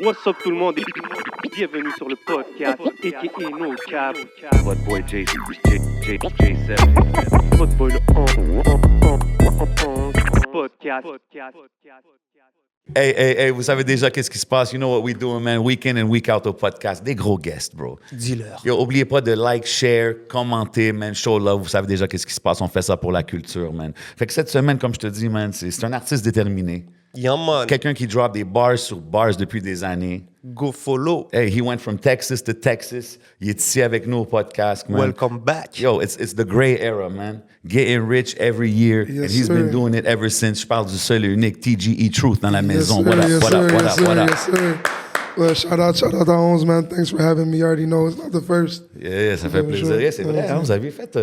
What's up tout le monde et bienvenue sur le podcast a.k.a. No Cap. Votre boy J7. Votre boy le podcast. Hey, vous savez déjà qu'est-ce qui se passe? You know what we doing, man? Week in and week out au podcast. Des gros guests, bro. Dis-leur. Yo, oubliez pas de like, share, commenter, man, show love. Vous savez déjà qu'est-ce qui se passe. On fait ça pour la culture, man. Fait que cette semaine, comme je te dis, man, c'est un artiste déterminé. Yeah, man. Quelqu'un qui drop des bars sur bars depuis des années. Go follow. Hey, he went from Texas to Texas. Il est ici avec nous au podcast, man. Welcome back. Yo, it's the gray era, man. Getting rich every year, Yes, and he's sir. been doing it ever since. Je parle du seul et unique TGE Truth dans la maison. Yes, sir, What up? yes, sir. Well, shout out to 11, man. Thanks for having me. You already know it's not the first. Yeah, ça fait plaisir. sure. Yeah, c'est vrai, hein, vous avez fait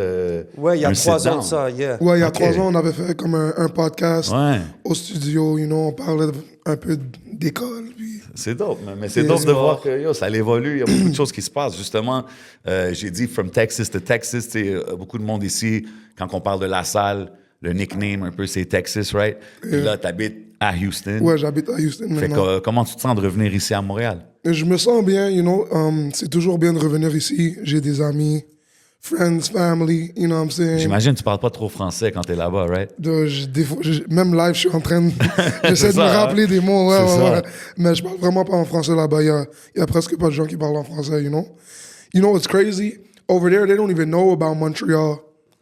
Ouais, il y a un 3 ans sit-down. de ça, yeah. Ouais, il y a Ok. 3 ans, on avait fait comme un podcast Ouais. au studio, you know, on parlait un peu d'école. Puis... C'est dope, mais c'est Yeah, dope de sport. voir que yo, ça évolue. Il y a beaucoup de choses qui se passent. Justement, j'ai dit from Texas to Texas. Beaucoup de monde ici, quand on parle de la salle, le nickname un peu, c'est Texas, right? Puis là, t'habites à Houston. Ouais, j'habite à Houston Fait que, maintenant. comment tu te sens de revenir ici à Montréal? Et je me sens bien, you know. C'est toujours bien de revenir ici. J'ai des amis, friends, family, you know what I'm saying? J'imagine que tu parles pas trop français quand t'es là-bas, right? Même live, je suis en train de... J'essaie de ça, me rappeler hein? des mots, C'est ça. ouais. Mais je parle vraiment pas en français là-bas. Il y a presque pas de gens qui parlent en français, you know? You know what's crazy? Over there, they don't even know about Montreal.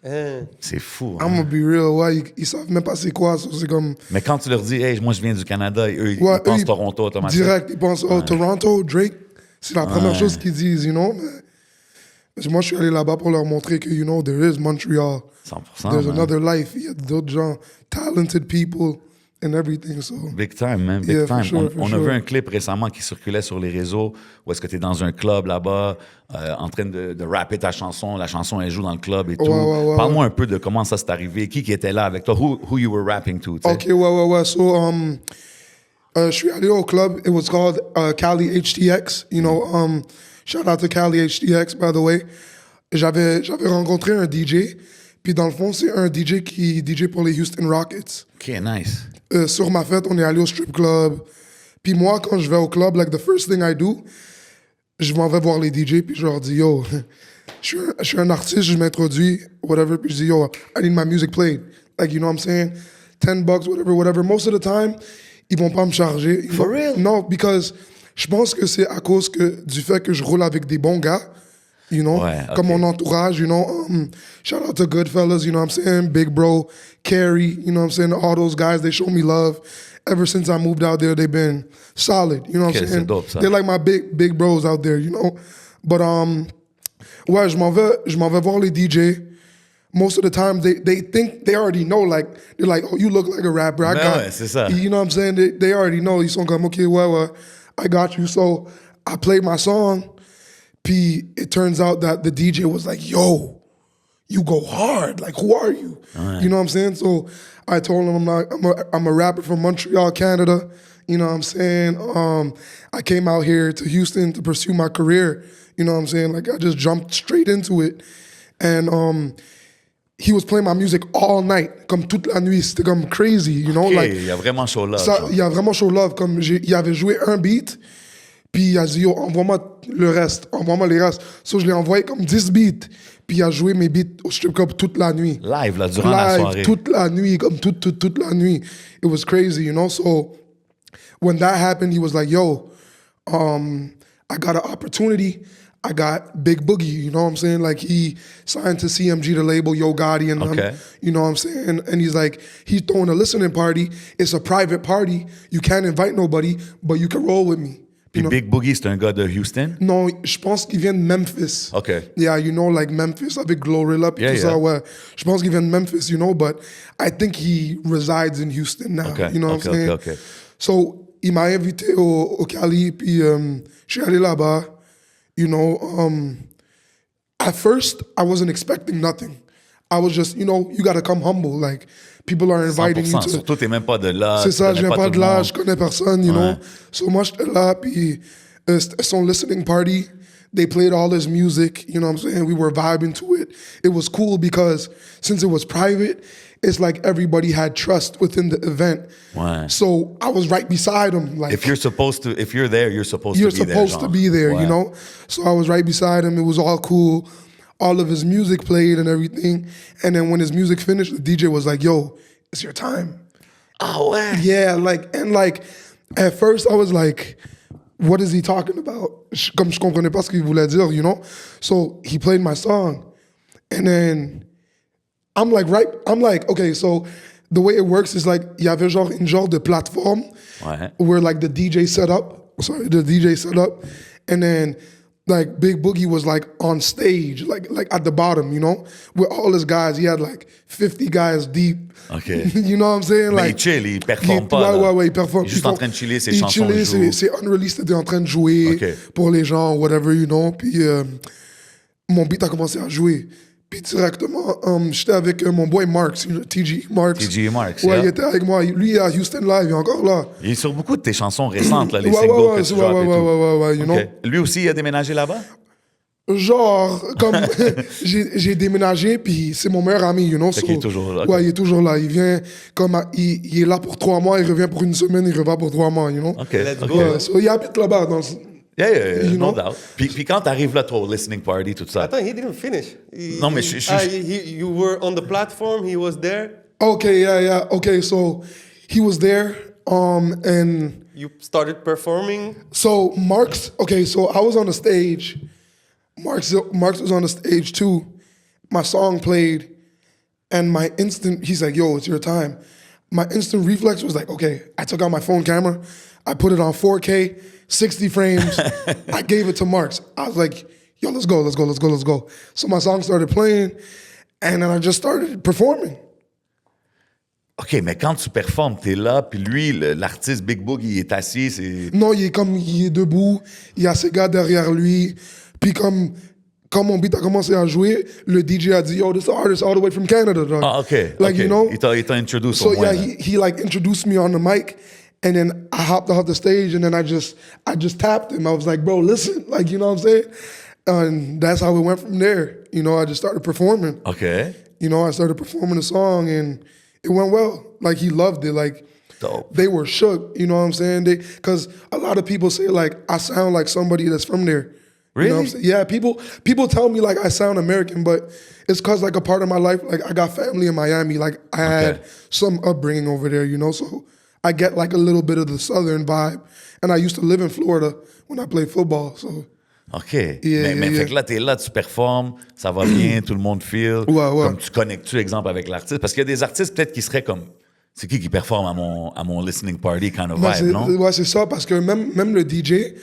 Hein. C'est fou. Hein? I'm gonna be real, ouais. Ils savent même pas c'est quoi. So c'est comme... Mais quand tu leur dis, hey, moi je viens du Canada, eux, Ouais, ils pensent eux, Toronto automatiquement. Direct, ils pensent, oh, Toronto, Drake. C'est la première chose qu'ils disent, you know? Mais moi, je suis allé là-bas pour leur montrer que, you know, there is Montreal. 100%. There's man. another life. Il y a d'autres gens, talented people and everything, so... Big time, man. Big Yeah, time. for sure, On for a vu sure. un clip récemment qui circulait sur les réseaux où est-ce que tu es dans un club là-bas, en train de rapper ta chanson. La chanson, elle joue dans le club et tout. ouais, Parle-moi un peu de comment ça s'est arrivé. Qui était là avec toi? Who you were rapping to? tu sais? Ok, ouais. So, je suis allé au club. It was called Cali HTX. You know, shout out to Cali HTX, by the way. J'avais rencontré un DJ. Puis dans le fond, c'est un DJ qui DJ pour les Houston Rockets. OK, nice. Sur ma fête, on est allé au strip club. Puis moi, quand je vais au club, like the first thing I do, je m'en vais voir les DJ. Puis je leur dis, yo, je suis un artiste, je m'introduis, whatever. Puis je dis, yo, I need my music played. Like, you know what I'm saying? $10, whatever. Most of the time, ils vont pas me charger. For real? Non, because je pense que c'est à cause du fait que je roule avec des bons gars. You know, Ouais, comme ok. mon entourage, you know, shout out to Goodfellas, you know what I'm saying, Big Bro, Carrie, you know what I'm saying, all those guys, they show me love. Ever since I moved out there, they've been solid, you know what Ok, I'm c'est saying? dope, ça. They're like my big bros out there, you know. But, ouais, je m'en vais voir les DJ. Most of the time, they think, they already know, like, they're like, oh, you look like a rapper. I Ben got, ouais, c'est ça. You know what I'm saying? They already know. Ils sont comme, okay, ouais, I got you. So, I played my song. Puis it turns out that the DJ was like, yo, you go hard. Like, who are you? You know what I'm saying? So I told him I'm a rapper from Montreal, Canada. You know what I'm saying? I came out here to Houston to pursue my career. You know what I'm saying? Like, I just jumped straight into it. And he was playing my music all night, comme toute la nuit. C'était comme crazy, you know? OK, Like, il y a vraiment show love. ça, genre. il y a vraiment show love. Comme il avait joué un beat, puis il a dit, yo, envoie-moi le reste, envoie-moi les restes. So, je l'ai envoyé comme 10 beats, puis il a joué mes beats au strip club toute la nuit. Live, là, durant la soirée. Toute la nuit, comme toute la nuit. It was crazy, you know? So, when that happened, he was like, yo, I got an opportunity. I got Big Boogie, you know what I'm saying? Like, he signed to CMG, the label, Yo Gotti and them, Okay. you know what I'm saying? And he's like, he's throwing a listening party. It's a private party. You can't invite nobody, but you can roll with me. Puis You know? Big Boogie, c'est un gars de Houston? Non, je pense qu'il vient de Memphis. OK. Yeah, you know, like Memphis avec Glorilla puis Yeah, tout ça, yeah. ouais. Je pense qu'il vient de Memphis, you know, but I think he resides in Houston now. Okay, You know what I'm saying? okay. So, il m'a invité au Cali, puis je suis allé là-bas. You know, at first, I wasn't expecting nothing. I was just, you know, you got to come humble. Like, people are inviting you 100%. to... Surtout, t'es même pas de là. C'est ça, tu je connais viens pas tout de le là, monde. je connais personne, you know. So moi, j'étais là, puis c'était son listening party. They played all his music, you know what I'm saying? We were vibing to it. It was cool because since it was private, it's like everybody had trust within the event. Ouais. So I was right beside him. Like If you're there, you're supposed you're to be there. supposed to be there, Ouais. you know? So I was right beside him. It was all cool. All of his music played and everything. And then when his music finished, the DJ was like, yo, it's your time. Ah ouais. Yeah, like, at first I was like, what is he talking about? Comme je comprenais pas ce qu'il voulait dire, you know? So he played my song. And then I'm like, okay, so the way it works is like, il y avait une genre de plateforme Ouais. where like the DJ set up, and then like Big Boogie was like on stage, like at the bottom, you know, with all his guys. He had like 50 guys deep. Okay. You know what I'm saying? Mais Like, il chill, il performe pas. Ouais, il performe. Il est juste en train de chiller, ses il chansons chillait, jouent. c'est unreleased, était en train de jouer Okay. pour les gens, whatever, you know. Puis mon beat a commencé à jouer. Puis directement, j'étais avec mon boy Marks, TGE Marks. TGE Marks, Ouais, yeah. il était avec moi. Lui, il est à Houston Live, il est encore là. Il est sur beaucoup de tes chansons récentes, là, les Ouais, singles ouais, que tu ouais, drops et tout. ouais, you know. Ok. Lui aussi, il a déménagé là-bas? Genre, comme j'ai déménagé, puis c'est mon meilleur ami, you know. Fait qu'il est toujours là, ok. Ouais, il est toujours là. Il vient, comme, il est là pour 3 mois, il revient pour une semaine, il revient pour 3 mois, you know. OK. Let's OK. go. Ouais, so il habite là-bas. Yeah, You no know? doubt. Puis quand t'arrives là, toi, au listening party, tout ça. Attends, he didn't finish. Non, mais you were on the platform, he was there. Okay, yeah. Okay, so he was there, and You started performing. so Marks, okay, so I was on the stage. Marks was on the stage too. My song played, and my instant, he's like, yo, it's your time. My instant reflex was like, okay, I took out my phone camera, I put it on 4K, 60 frames, I gave it to Marks. I was like, yo, let's go. So my song started playing, and then I just started performing. OK, mais quand tu performes, t'es là, puis lui, l'artiste Big Boogie, il est assis, c'est... Non, il est debout, il y a ses gars derrière lui, puis comme mon beat a commencé à jouer, le DJ a dit, yo, this artist all the way from Canada, dog. Ah, OK. Like, OK. you know? Il t'a introduced So au moins. yeah, he like introduced me on the mic, and then I hopped off the stage, and then I just tapped him. I was like, bro, listen, like, you know what I'm saying? And that's how it went from there. You know, I just started performing. OK. You know, I started performing the song, and it went well. Like, he loved it. Like, Dope. they were shook. You know what I'm saying? Because a lot of people say, like, I sound like somebody that's from there. Really? You know what I'm saying? Yeah, people tell me, like, I sound American, but it's because, like, a part of my life, like, I got family in Miami. Like, I had some upbringing over there, you know? So I get, like, a little bit of the Southern vibe. And I used to live in Florida when I played football, so... OK. Yeah, mais yeah. fait que là, t'es là, tu performes, ça va bien, tout le monde feel. Ouais. Comme tu connectes-tu, exemple, avec l'artiste? Parce qu'il y a des artistes, peut-être, qui seraient comme... C'est qui performe à mon listening party kind of vibe, non? Ouais, c'est ça, parce que même le DJ,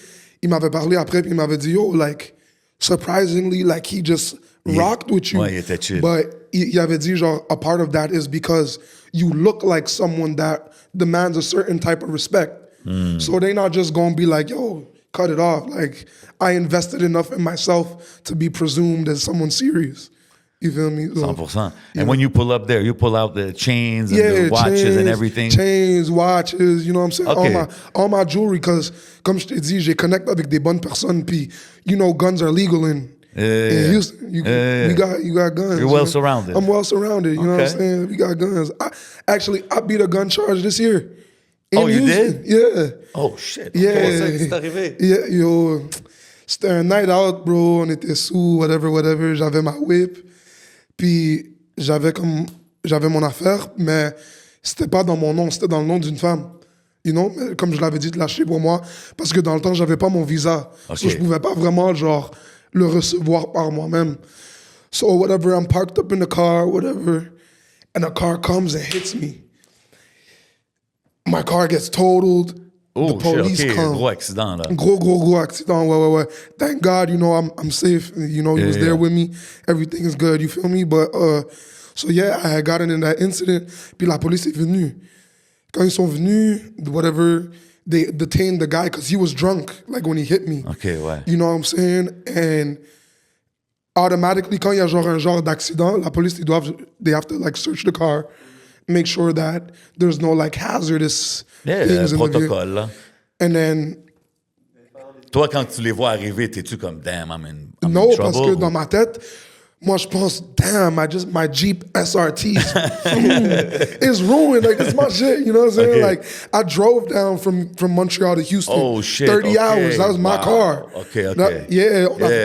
il m'avait parlé après, puis il m'avait dit, yo, like, surprisingly, like, he just rocked with you. Ouais, il était chill. But il avait dit, genre, a part of that is because you look like someone that demands a certain type of respect. So they not just gonna be like, yo, cut it off. Like, I invested enough in myself to be presumed as someone serious. You feel me? So, 100%. And when you pull up there, you pull out the chains and the watches and everything. Chains, watches, you know what I'm saying? Okay. All my jewelry, because, comme je t'ai dit, j'ai connecté avec des bonnes personnes, puis, you know, guns are legal in Houston. You got guns. You're well surrounded. I'm well surrounded, you know what I'm Okay. saying? We got guns. I beat a gun charge this year. Oh, you Houston. did? Yeah. Oh, shit. Yeah. Comment ça que c'est arrivé? Yeah, yo, c'était un night out, bro. On était sous, whatever. J'avais ma whip. Puis j'avais mon affaire, mais c'était pas dans mon nom, c'était dans le nom d'une femme. You know? Mais comme je l'avais dit, de lâcher pour moi. Parce que dans le temps, j'avais pas mon visa. Okay. So je pouvais pas vraiment, genre, le recevoir par moi-même. So whatever, I'm parked up in the car, whatever. And a car comes and hits me. My car gets totaled. Oh, the police shit, OK. come. Gros accident, là. Gros accident. Ouais. Thank God, you know, I'm safe. You know, he was there with me. Everything is good, you feel me? But, so yeah, I had gotten in that incident. Puis la police est venue. Quand ils sont venus, whatever, they detained the guy because he was drunk, like when he hit me. OK, ouais. You know what I'm saying? And automatically, quand il y a un genre d'accident, la police, they have to like search the car, make sure that there's no like hazardous things in the vehicle. Protocole, là. And then Toi, quand tu les vois arriver, t'es-tu comme, damn, I'm in non, trouble? parce que dans ma tête, moi, je pense, damn, my Jeep SRT is ruined. Like, it's my shit, you know what I'm saying? Okay. Like, I drove down from Montreal to Houston. Oh, shit. 30 okay. hours. That was my Wow. car. Okay.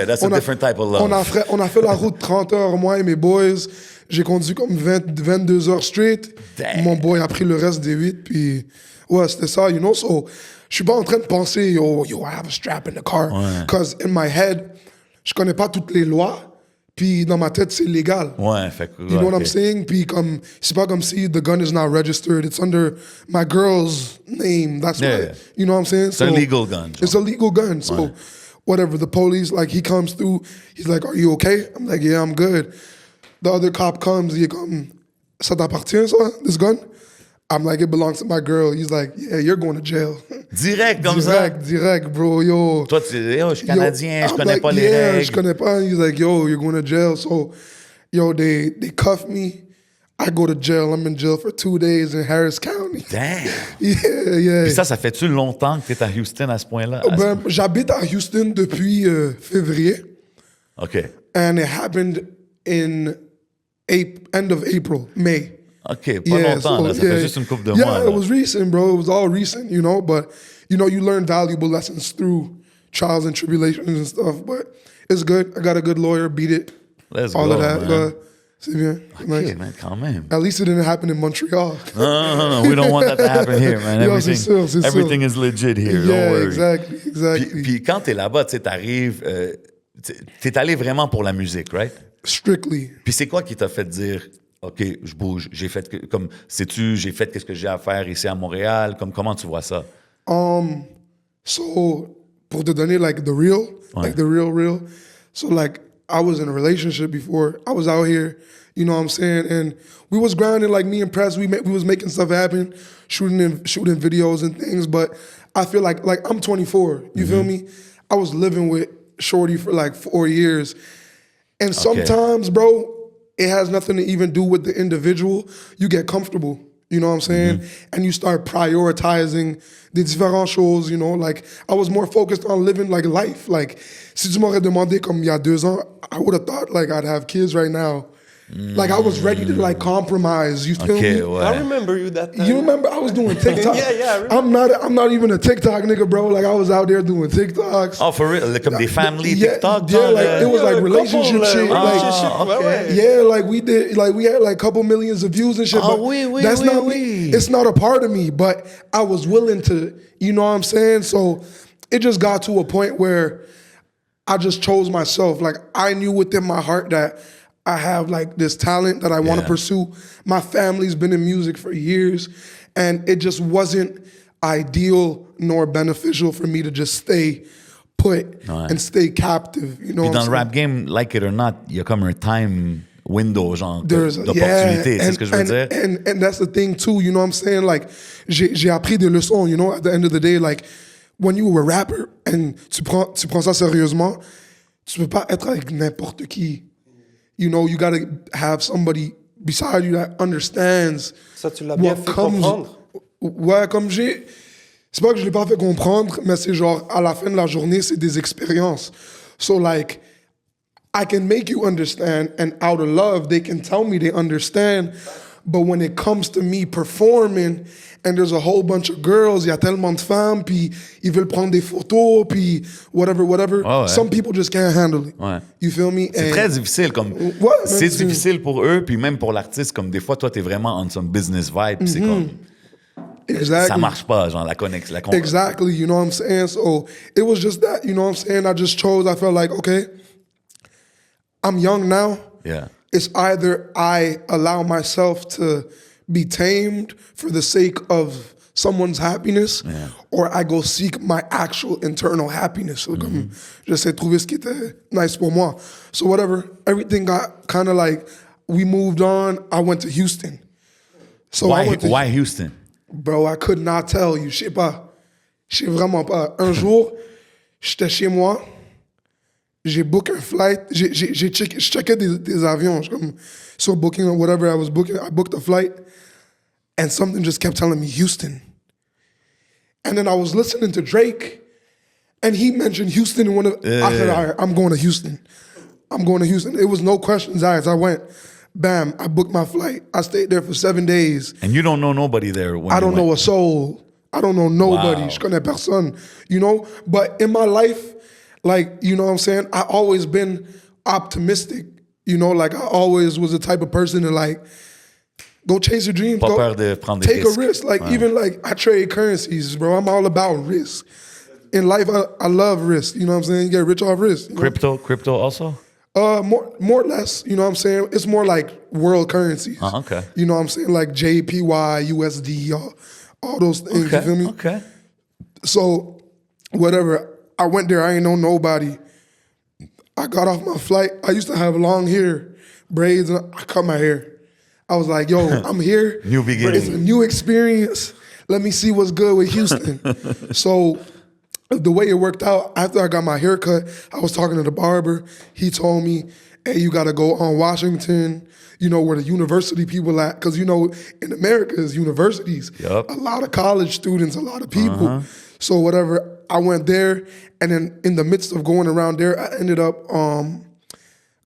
That's a different type of love. On a fait la route 30 heures, moi et mes boys. J'ai conduit comme 22 heures straight. Damn. Mon boy a pris le reste des 8. Puis, ouais, c'était ça, you know? So, je suis pas en train de penser, yo, I have a strap in the car. Because in my head, je connais pas toutes les lois. Puis dans ma tête, c'est légal. Ouais, fait que. You know what I'm saying? Puis comme, c'est pas comme si the gun is not registered. It's under my girl's name. That's why. You know what I'm saying? It's a legal gun. It's a legal gun. So whatever, the police, like he comes through, he's like, are you okay? I'm like, yeah, I'm good. The other cop comes, il est comme, ça t'appartient ça, this gun? I'm like, it belongs to my girl. He's like, yeah, you're going to jail. Direct comme ça. Direct, bro, yo. Toi, tu dis, yo, je suis Canadien, je I'm connais like, pas les yeah, règles. je connais pas. He's like, yo, you're going to jail. So, yo, they cuff me. I go to jail. I'm in jail for 2 days in Harris County. Damn. Yeah. Puis ça fait-tu longtemps que t'es à Houston à ce point-là? Ben, j'habite à Houston depuis février. OK. And it happened in end of April, May. OK, pas longtemps, là. Ça fait juste une couple de mois. Yeah, it was recent, bro. It was all recent, you know. But, you know, you learn valuable lessons through trials and tribulations and stuff. But it's good. I got a good lawyer. Beat it. Let's all go, of that. man. C'est bien. OK, Nice. man, quand même. At least it didn't happen in Montreal. No. We don't want that to happen here, man. Yo, c'est sûr. Everything is legit here. Yeah, don't worry. exactly. Puis quand t'es là-bas, tu sais, t'arrives... t'es allé vraiment pour la musique, right? Strictly. Puis c'est quoi qui t'a fait dire... OK, je bouge, j'ai fait... Comme, sais-tu, j'ai fait qu'est-ce que j'ai à faire ici à Montréal? Comme, comment tu vois ça? So, pour te donner, like, the real, like, the real. So, like, I was in a relationship before. I was out here, you know what I'm saying? And we was grinding, like, me and Press, we was making stuff happen, shooting videos and things. But I feel like I'm 24, you feel me? I was living with Shorty for, like, 4 years. And sometimes, bro, it has nothing to even do with the individual. You get comfortable, you know what I'm saying? And you start prioritizing des différentes choses, you know? Like, I was more focused on living, like, life. Like, si tu m'aurais demandé comme il y a 2 ans, I would have thought, like, I'd have kids right now. Like, I was ready to, like, compromise, you feel me? Ouais. I remember you that time. You remember I was doing TikTok? Yeah, I remember. I'm not even a TikTok nigga, bro. Like, I was out there doing TikToks. Oh, for real? Comme des family TikTok? Yeah, like, it was like couple, relationship shit. okay. Yeah, like we did, like we had like couple millions of views and shit. Oh, but that's not me. It's not a part of me, but I was willing to, you know what I'm saying? So it just got to a point where I just chose myself. Like I knew within my heart that I have like this talent that I want to pursue. My family's been in music for years, and it just wasn't ideal nor beneficial for me to just stay put and stay captive. You know Puis what dans I'm le rap game, like it or not, il y a comme un time window, genre, d'opportunité. Yeah, C'est ce que je veux dire? And that's the thing too, you know what I'm saying? Like, j'ai appris des leçons, you know, at the end of the day, like, when you were a rapper and tu prends ça sérieusement, tu peux pas être avec n'importe qui. You know, you gotta have somebody beside you that understands. Ça, tu l'as bien fait comprendre. Ouais, comme c'est pas que je l'ai pas fait comprendre, mais c'est genre, à la fin de la journée, c'est des expériences. So like, I can make you understand, and out of love, they can tell me they understand. But when it comes to me performing, and there's a whole bunch of girls, il y a tellement de femmes, puis ils veulent prendre des photos, puis whatever. Oh, ouais. Some people just can't handle it. Ouais. You feel me? C'est très difficile, comme c'est difficile pour eux, puis même pour l'artiste, comme des fois, toi, t'es vraiment on some business vibe, puis c'est comme... Exactly. Ça marche pas, genre, la connexion. Exactly, you know what I'm saying? So it was just that, you know what I'm saying? I just chose, I felt like, okay, I'm young now. Yeah. It's either I allow myself to be tamed for the sake of someone's happiness, or I go seek my actual internal happiness. So comme, j'essaie de trouver ce qui était nice pour moi. So whatever, everything got kind of like, we moved on. I went to Houston. So Why Houston? Bro, I could not tell you. Je sais pas. Je sais vraiment pas. Un jour, j'étais chez moi. J'ai book un flight. Je checkais des avions. Comme, so booking or whatever I was booking, I booked a flight. And something just kept telling me Houston. And then I was listening to Drake. And he mentioned Houston in one of... I said, all right, I'm going to Houston. I'm going to Houston. It was no questions asked. I went, bam, I booked my flight. I stayed there for 7 days. And you don't know nobody there when I you don't went. know a soul. I don't know nobody. Wow. Je connais personne, you know? But in my life, like, you know what I'm saying? I always been optimistic, you know? Like, I always was the type of person to, like, go chase your dreams. Pas Go, peur de prendre des take risques. a risk. Like, even, like, I trade currencies, bro. I'm all about risk. In life, I love risk, you know what I'm saying? You get rich off risk. You know? Crypto also? More or less, you know what I'm saying? It's more like world currencies. Okay. You know what I'm saying? Like JPY, USD, all those things, you feel me? Okay. So, whatever. I went there, I ain't know nobody. I got off my flight. I used to have long hair, braids, and I cut my hair. I was like, yo, I'm here. New beginning. It's a new experience. Let me see what's good with Houston. So, the way it worked out, after I got my hair cut, I was talking to the barber. He told me, hey, you got to go on Washington, you know, where the university people at. Because, you know, in America, it's universities. Yup. A lot of college students, a lot of people. So whatever, I went there. And then in the midst of going around there, I ended up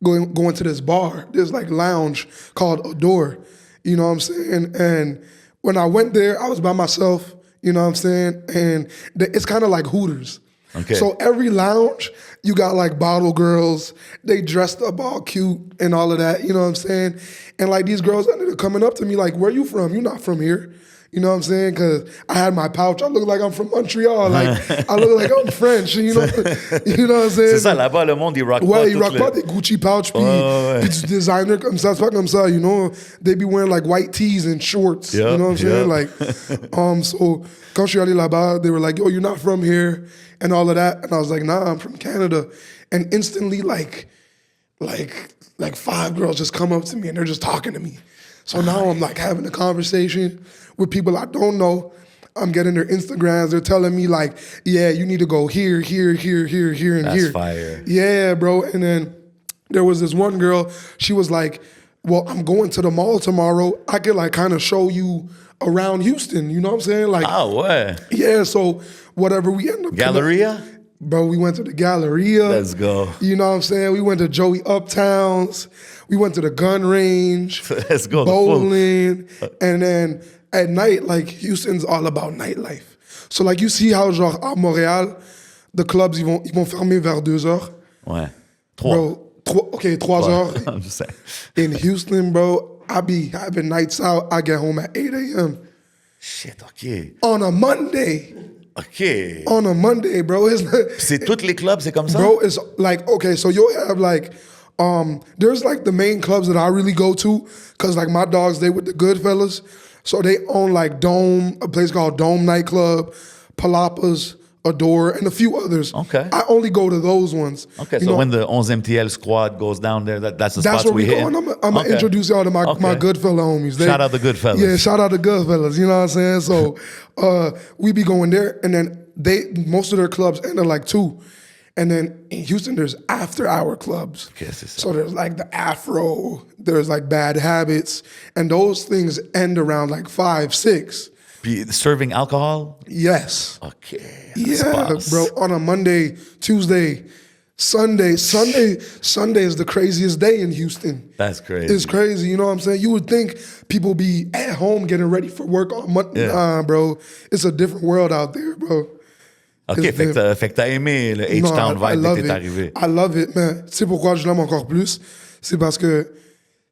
going to this bar, this like lounge called Adore. You know what I'm saying? And when I went there, I was by myself. You know what I'm saying? And it's kind of like Hooters. Okay. So every lounge, you got like bottle girls. They dressed up all cute and all of that. You know what I'm saying? And like these girls ended up coming up to me like, where you from? You're not from here. You know what I'm saying? Because I had my pouch. I look like I'm from Montreal. Like I look like I'm French. You know what I'm saying? C'est ça, là-bas, le monde, il rock pas. Ouais, ils tout rock le- pas des Gucci pouch puis du designer comme ça. C'est pas comme ça, you know. They be wearing like white tees and shorts. Yeah, you know what I'm yeah. saying? Like, so quand je suis allé là-bas, they were like, yo, you're not from here and all of that. And I was like, nah, I'm from Canada. And instantly, like 5 girls just come up to me and they're just talking to me. So now I'm like having a conversation with people I don't know. I'm getting their Instagrams. They're telling me like, yeah, you need to go here, here, here, here, here, and That's here. fire. Yeah, bro. And then there was this one girl. She was like, well, I'm going to the mall tomorrow. I could like kind of show you around Houston. You know what I'm saying? Like, Ah ouais. yeah. So whatever we end up. Galleria? Bro, we went to the Galleria. Let's go. You know what I'm saying? We went to Joey Uptowns. We went to the gun range. Let's go. the full- Bowling. And then at night, like, Houston's all about nightlife. So, like, you see how, genre, à Montréal, the clubs, ils vont fermer vers 2 heures. Ouais. 3. Bro, 3 heures. I'm just saying. In Houston, bro, I be having nights out. I get home at 8 a.m. Shit, OK. on a Monday. OK. On a Monday, bro. It's C'est tous les clubs, c'est comme ça? Bro, it's like, okay, so you'll have like, there's like the main clubs that I really go to, cause like my dogs, they with the Goodfellas. So they own like Dome, a place called Dome Nightclub, Palapas, Adore, and a few others. Okay. I only go to those ones. Okay, You so know, when the 11 MTL squad goes down there, that's the that's spots where we we hit? go, and I'm gonna Okay. introduce y'all to my Goodfella homies. Shout out the Goodfellas. Yeah, shout out the Goodfellas. You know what I'm saying? So we be going there, and then most of their clubs end at like 2. And then in Houston, there's after-hour clubs. Okay, c'est ça. So there's like the Afro, there's like Bad Habits, and those things end around like 5, 6. Puis serving alcohol? Yes. OK. Yeah, bro. On a Monday, Tuesday, Sunday is the craziest day in Houston. That's crazy. It's crazy, you know what I'm saying? You would think people be at home getting ready for work on Monday. Yeah. Nah, bro. It's a different world out there, bro. OK, fait que t'as aimé le H-Town vibe dès que t'es arrivé. I love it, man. Tu sais pourquoi je l'aime encore plus? C'est parce que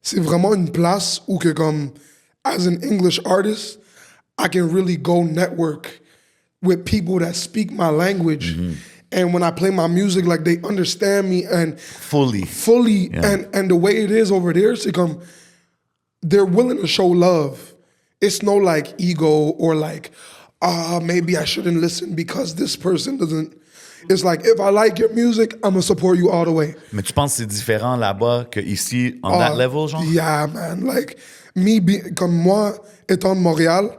c'est vraiment une place où que comme, as an English artist, I can really go network with people that speak my language. Mm-hmm. And when I play my music, like they understand me and Fully. yeah. and the way it is over there, c'est comme, they're willing to show love. It's no like ego or like, maybe I shouldn't listen because this person doesn't. It's like, if I like your music, I'm gonna support you all the way. Mais tu penses que c'est différent là-bas qu'ici, on that level, genre? Yeah, man. Like, comme moi, étant de Montréal,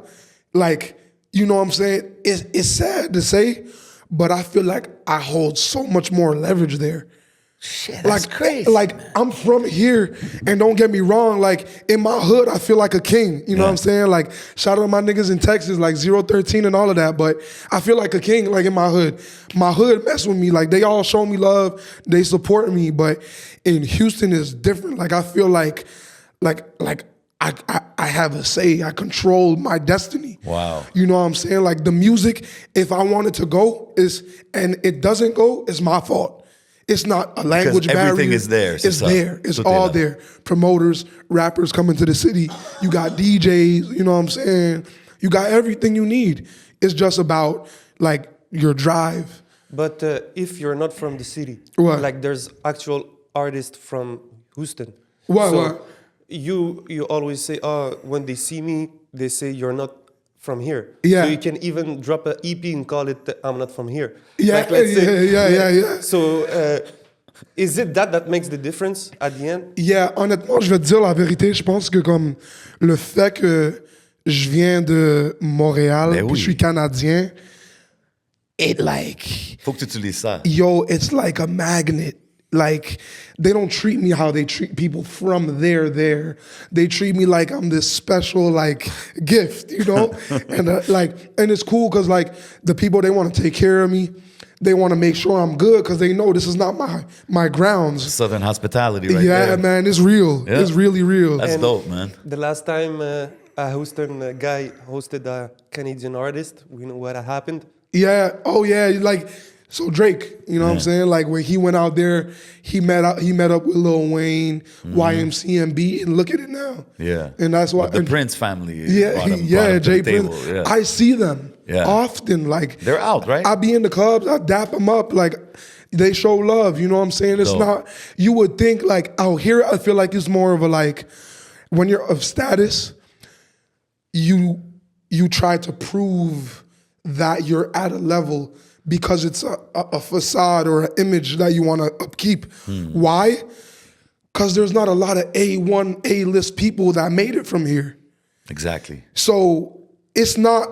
like, you know what I'm saying? It's sad to say, but I feel like I hold so much more leverage there. Shit, that's crazy. Like I'm from here, and don't get me wrong, like in my hood, I feel like a king. You know what I'm saying? Like shout out to my niggas in Texas, like 013 and all of that. But I feel like a king, like in my hood. My hood mess with me. Like they all show me love, they support me. But in Houston is different. Like I feel like I have a say. I control my destiny. Wow. You know what I'm saying? Like the music, if I want it to go, and it doesn't go, it's my fault. It's not a language barrier. Everything is there. It's there. It's all there. Promoters, rappers coming to the city. You got DJs, you know what I'm saying? You got everything you need. It's just about like your drive. But if you're not from the city, What? like there's actual artists from Houston. What, So what? You always say, when they see me, they say you're not from here. Yeah. So you can even drop an EP and call it I'm not from here. Yeah, Like, let's say, yeah. So is it that makes the difference at the end? Yeah, honnêtement, je vais te dire la vérité. Je pense que comme le fait que je viens de Montréal, Ben puis oui. je suis Canadien, it like, Faut que tu utilises ça. yo, it's like a magnet. Like, they don't treat me how they treat people from there. They treat me like I'm this special, like, gift, you know? And it's cool because, like, the people, they want to take care of me. They want to make sure I'm good because they know this is not my grounds. Southern hospitality right Yeah, there. man, it's real. Yeah. It's really real. That's dope, man. The last time a Houston guy hosted a Canadian artist, we know what happened. Yeah. Oh, yeah. Like, so Drake, you know what I'm saying? Like when he went out there, he met up with Lil Wayne, YMCMB, and look at it now. Yeah. And that's why With the Prince family. Yeah, brought him to Jay the table. Prince. Yeah. I see them Yeah. often. Like They're out, right? I be in the clubs, I dap them up. Like they show love. You know what I'm saying? It's Dope. not. You would think like out here. I feel like it's more of a like when you're of status, you try to prove that you're at a level because it's a facade or an image that you want to upkeep. Why? Because there's not a lot of A1, A-list people that made it from here. Exactly. So it's not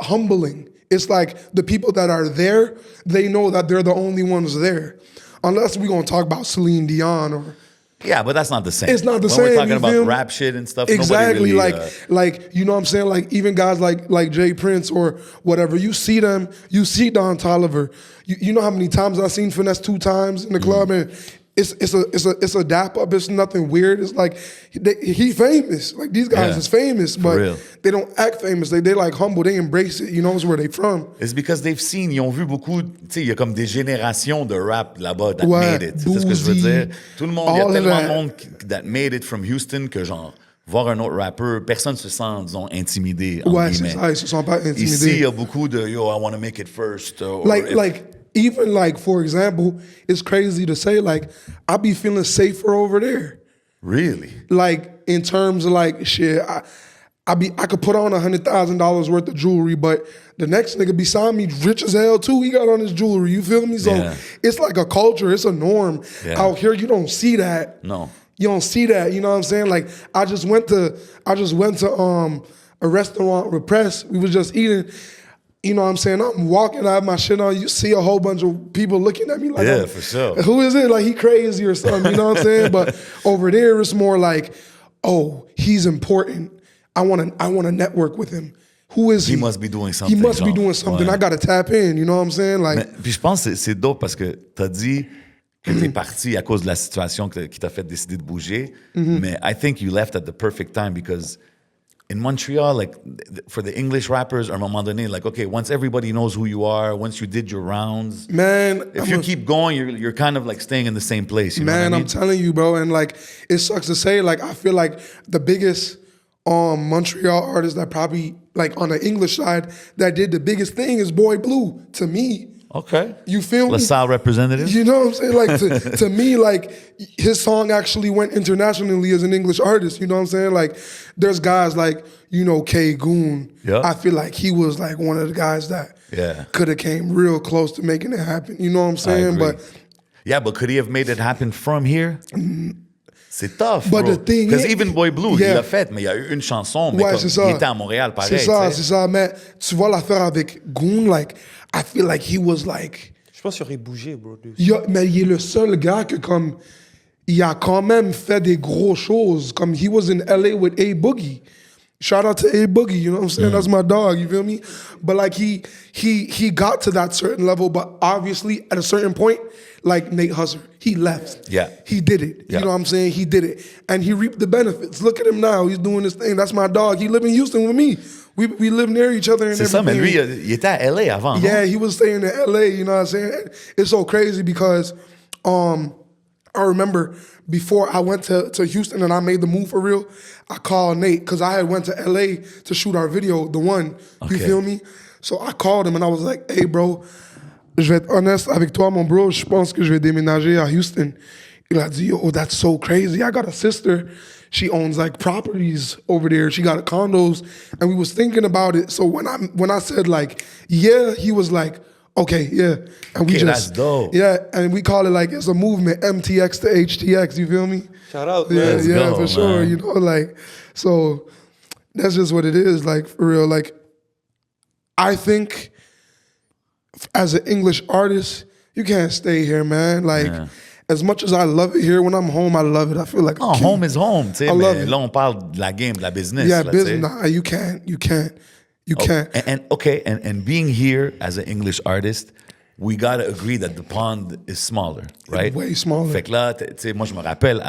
humbling. It's like the people that are there, they know that they're the only ones there. Unless we're going to talk about Celine Dion or... Yeah, but that's not the same. It's not the when same. We're talking you about feel me? rap shit and stuff. Exactly. Nobody really, like you know what I'm saying? Like even guys like Jay Prince or whatever, you see them, you see Don Toliver. You know how many times I've seen Finesse 2 times in the club, and it's a dap up. It's nothing weird. It's like he famous. Like these guys Yeah. is famous, but real. they don't act famous. They like humble. They embrace it. You know, it's where they from. It's because they've seen, ils ont vu beaucoup, tu sais, il y a comme des générations de rap là-bas that Ouais, made it. C'est ce que je veux Boozy, dire. Tout le monde, il y a all of tellement that. de monde that made it from Houston que genre, voir un autre rappeur, personne se sent, disons, intimidé. entre Ouais, c'est guillemets. ça. Ils se sont pas Ici, il intimidés. y a beaucoup de, yo, I want to make it first. Or Like even like for example, it's crazy to say like I be feeling safer over there. Really? Like in terms of like shit, I could put on $100,000 worth of jewelry, but the next nigga beside me rich as hell too. He got on his jewelry. You feel me? So Yeah. it's like a culture. It's a norm. Yeah. Out here, you don't see that. No. You don't see that. You know what I'm saying? Like I just went to a restaurant with Press. We was just eating. You know what I'm saying? I'm walking, I have my shit on. You see a whole bunch of people looking at me like, Yeah, for sure. Who is it? Like he crazy or something, you know what I'm saying? But over there, it's more like, oh, he's important. I want to network with him. Who is he? He must be doing something, He must be genre. doing something. Ouais. I got to tap in, you know what I'm saying? Like, Mais, puis je pense que c'est dope parce que t'as dit que t'es parti à cause de la situation qui t'a fait décider de bouger. Mais I think you left at the perfect time because in Montreal, like for the English rappers, à un moment donné, like, okay, once everybody knows who you are, once you did your rounds, man, if you keep going, you're kind of like staying in the same place. You know what I mean? I'm telling you, bro. And like, it sucks to say, like, I feel like the biggest Montreal artist that probably, like, on the English side, that did the biggest thing is Boy Blue, to me. Okay. You feel me? LaSalle representative? You know what I'm saying? Like, to me, like, his song actually went internationally as an English artist. You know what I'm saying? Like, there's guys like, you know, K Goon. Yeah. I feel like he was like one of the guys that Yeah. could have came real close to making it happen. You know what I'm I saying? agree. But yeah, but could he have made it happen from here? C'est tough, But bro. the thing Because is- even Boy Blue, Yeah. il l'a fait, mais il y a eu une chanson, mais ouais, comme, c'est ça. il était à Montréal, pareil. C'est ça, tu sais. c'est ça. Mais tu vois l'affaire avec Goon, like, I feel like he was like Je pense qu'il aurait bougé, bro. Mais il est le seul gars que comme il a quand même fait des gros choses. Comme he was in LA with A Boogie. Shout out to A Boogie, you know what I'm saying? That's my dog, you feel me? But like he got to that certain level, but obviously at a certain point, like Nate Husser, he left. Yeah. He did it. Yeah. You know what I'm saying? He did it. And he reaped the benefits. Look at him now. He's doing this thing. That's my dog. He live in Houston with me. We live near each other and C'est ça, mais everything. lui, il était à LA avant, non? Yeah, he was staying in LA, you know what I'm saying? It's so crazy because I remember before I went to Houston and I made the move for real, I called Nate because I had went to LA to shoot our video, the one, you Okay. feel me? So I called him and I was like, hey bro, je vais être honnête avec toi mon bro, je pense que je vais déménager à Houston. Il a dit, yo, that's so crazy. I got a sister. She owns like properties over there. She got condos. And we was thinking about it. So when I said like, yeah, he was like, okay, yeah. And we Okay, just, that's dope. yeah, and we call it like, it's a movement, MTX to HTX, you feel me? Shout out, Yeah, man. Let's yeah, go, for sure. man. You know, like, so that's just what it is, like, for real. Like, I think as an English artist, you can't stay here, man. Like, as much as I love it here, when I'm home, I love it. I feel like Oh, home is home, tu sais, I love mais it. là, on parle de la game, de la business. yeah, là, business. tu sais. Nah, you can't. You can't. And being here as an English artist, we gotta agree that the pond is smaller, right? Way smaller. Fait que là, tu sais, moi, je me rappelle,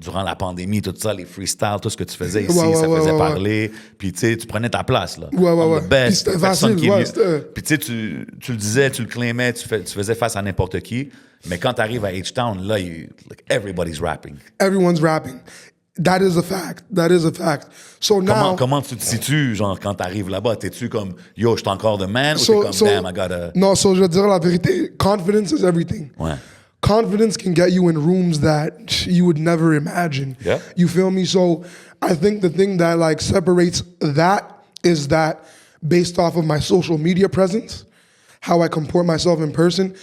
durant la pandémie, tout ça, les freestyles, tout ce que tu faisais ici, Ouais, ça ouais, faisait ouais, parler. Puis, tu sais, tu prenais ta place, là. Ouais, ouais, On ouais. the best. Puis c'était Personne facile, qui est ouais, mieux. c'était- Puis, tu sais, tu le disais, tu le claimais, tu faisais face à n'importe qui. Mais quand tu arrives à H-Town, là, like, everybody's rapping. Everyone's rapping. That is a fact. That is a fact. So now, Comment tu te situes, genre, quand tu arrives là-bas? T'es-tu comme, yo, je suis encore the man? Ou t'es comme, damn, I gotta... No, so je vais te dire la vérité. Confidence is everything. Ouais. Confidence can get you in rooms that you would never imagine. Yeah. You feel me? So I think the thing that like separates that is that based off of my social media presence, how I comport myself in person,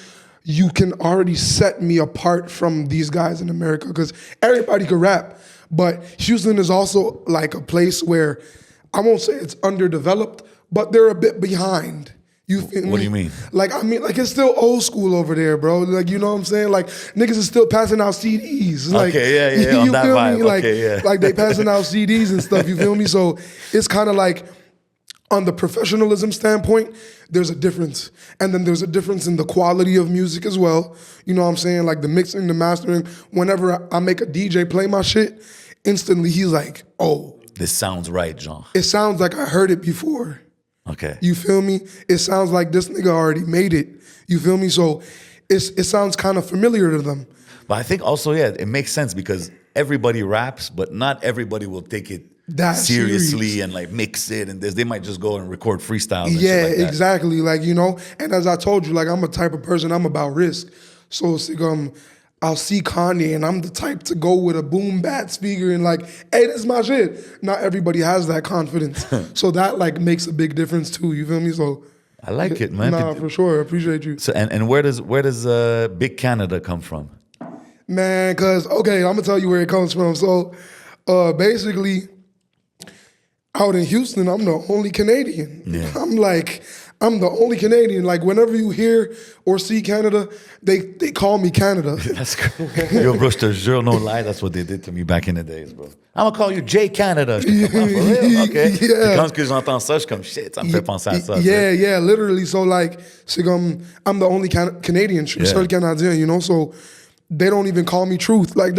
you can already set me apart from these guys in America because everybody could rap. But Houston is also like a place where I won't say it's underdeveloped, but they're a bit behind. You feel me? What do you mean? Like, I mean, like, it's still old school over there, bro. Like, you know what I'm saying? Like, niggas is still passing out CDs. Like, Okay, yeah, on you that feel vibe. me? Like, Okay, yeah. like they passing out CDs and stuff, you feel me? So it's kind of like, on the professionalism standpoint, there's a difference. And then there's a difference in the quality of music as well. You know what I'm saying? Like the mixing, the mastering. Whenever I make a DJ play my shit, instantly he's like, oh, This sounds right, genre. it sounds like I heard it before. Okay. You feel me? It sounds like this nigga already made it. You feel me? So it sounds kind of familiar to them. But I think also, yeah, it makes sense because everybody raps, but not everybody will take it That seriously serious. and like mix it and this. They might just go and record freestyles. And Yeah, shit like that. exactly. Like, you know, and as I told you, like, I'm a type of person, I'm about risk. So it's like, I'll see Kanye and I'm the type to go with a boom bat speaker and like, hey, this is my shit. Not everybody has that confidence. So that like makes a big difference too. You feel me? So I like it, man. nah, for sure. I appreciate you. So and where does Big Canada come from? Man, cause okay, I'm gonna tell you where it comes from. So basically out in Houston, I'm the only Canadian. Yeah. I'm the only Canadian. Like whenever you hear or see Canada, they call me Canada. That's cool. Yo, bro, je te jure, no lie, that's what they did to me back in the days, bro. I'm gonna call you J Canada. J'étais comme, ah, for real? Okay. Yeah. Puis quand que j'entends ça, je suis comme, shit, ça me fait penser à ça. Yeah, yeah, literally. So like, c'est comme, I'm the only Canadian, je suis le seul Canadien, you know? So they don't even call me Truth. Like,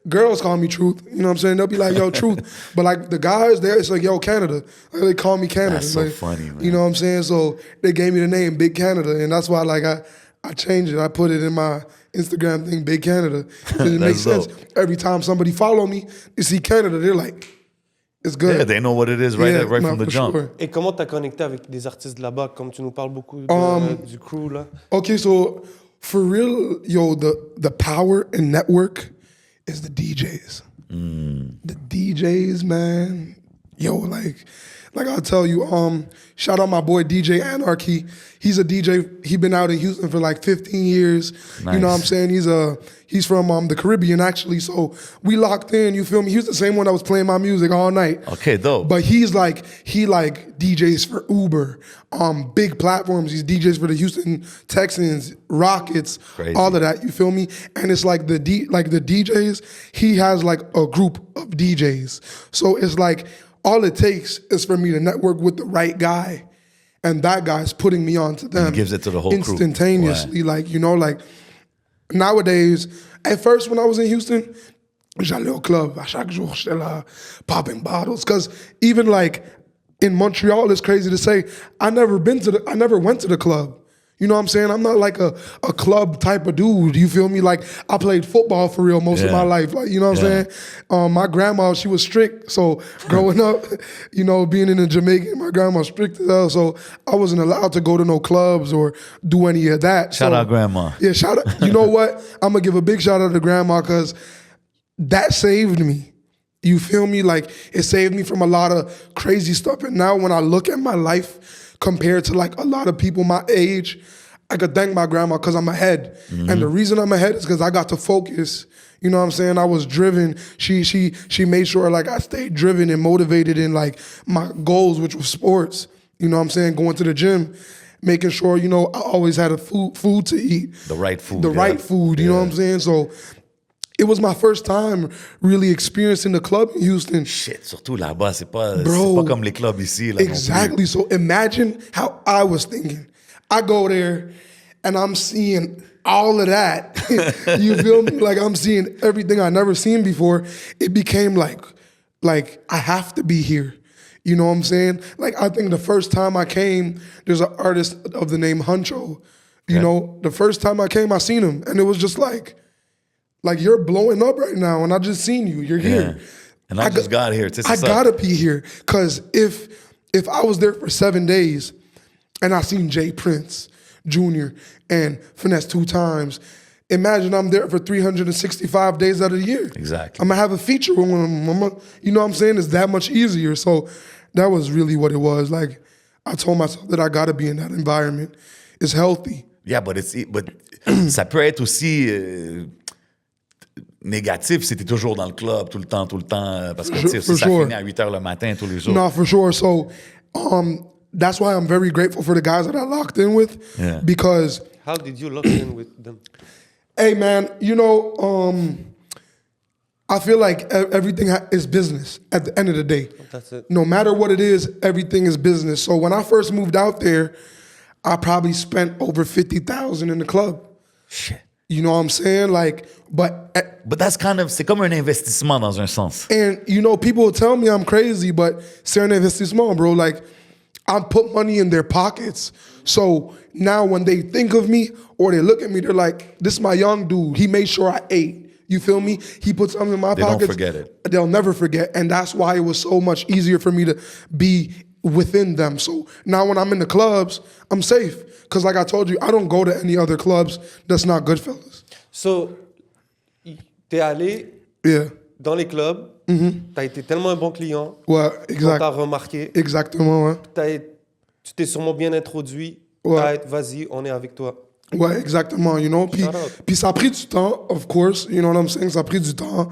girls call me Truth, you know what I'm saying? They'll be like, yo, Truth. But like the guys there, it's like, yo, Canada. Like, they call me Canada. That's so like, funny, man. You know what I'm saying? So they gave me the name Big Canada. And that's why like I changed it. I put it in my Instagram thing, Big Canada. And it makes sense. dope. Every time somebody follow me, they see Canada, they're like, it's good. Yeah, they know what it is right, Yeah, right nah, from the for jump. sure. Et comment t'as connecté avec des artistes de là-bas, comme tu nous parles beaucoup du crew, là? Okay, so for real, yo, the power and network is the DJs. The DJs, man. Yo, Like I'll tell you, shout out my boy DJ Anarchy. He's a DJ. He been out in Houston for like 15 years. Nice. You know what I'm saying? He's from the Caribbean actually. So we locked in. You feel me? He was the same one that was playing my music all night. Okay, dope. But he DJs for Uber, big platforms. He's DJs for the Houston Texans, Rockets, Crazy. all of that. You feel me? And it's like the DJs. He has like a group of DJs. So it's like all it takes is for me to network with the right guy, and that guy's putting me on to them. And he gives it to the whole crew. instantaneously. Like like nowadays. At first, when I was in Houston, j'allais au club. À chaque jour, j'étais là popping bottles. Because even like in Montreal, it's crazy to say, I never went to the club. You know what I'm saying? I'm not like a club type of dude. You feel me? Like I played football for real most of my life. Like, you know what I'm saying? My grandma, she was strict. So growing up, being in a Jamaican, my grandma was strict as hell. So I wasn't allowed to go to no clubs or do any of that. Shout out grandma. Yeah, shout out. You know what? I'm gonna give a big shout out to grandma because that saved me. You feel me? Like it saved me from a lot of crazy stuff. And now when I look at my life compared to like a lot of people my age, I could thank my grandma because I'm ahead. Mm-hmm. And the reason I'm ahead is because I got to focus. You know what I'm saying? I was driven. She made sure like I stayed driven and motivated in like my goals, which was sports. You know what I'm saying? Going to the gym, making sure, I always had a food to eat. The right food. The right food, you know what I'm saying? So it was my first time really experiencing the club in Houston. Shit, surtout là-bas, c'est pas comme les clubs ici. Là, exactly. So imagine how I was thinking. I go there and I'm seeing all of that. You feel me? Like I'm seeing everything I never seen before. It became like I have to be here. You know what I'm saying? Like I think the first time I came, there's an artist of the name Huncho. You know, the first time I came, I seen him and it was just like you're blowing up right now, and I just seen you. You're here, and I just got here. I gotta be here, cause if I was there for 7 days, and I seen Jay Prince Jr. and Finesse 2 times, imagine I'm there for 365 days out of the year. Exactly. I'm gonna have a feature with him. You know what I'm saying? It's that much easier. So that was really what it was. Like I told myself that I gotta be in that environment. It's healthy. Yeah, but ça peut être aussi. Négatif si t'es toujours dans le club tout le temps, parce que ça finit à 8 heures le matin tous les jours. No, for sure. So that's why I'm very grateful for the guys that I locked in with because... How did you lock in with them? Hey, man, I feel like everything is business at the end of the day. That's it. No matter what it is, everything is business. So when I first moved out there, I probably spent over $50,000 in the club. Shit. You know what I'm saying? Like, but that's c'est comme un investissement dans un sens. And people will tell me I'm crazy, but c'est un investissement, bro. Like, I put money in their pockets. So now when they think of me or they look at me, they're like, this is my young dude. He made sure I ate. You feel me? He put something in my pockets. They don't forget it. They'll never forget. And that's why it was so much easier for me to be within them. So now when I'm in the clubs, I'm safe. Because like I told you, I don't go to any other clubs that's not Goodfellas. So, t'es allé dans les clubs, t'as été tellement un bon client, ouais, on t'a remarqué. Exactement, ouais. Tu t'es sûrement bien introduit, vas-y, on est avec toi. Ouais, exactement, Puis ça a pris du temps, of course, you know what I'm saying, ça a pris du temps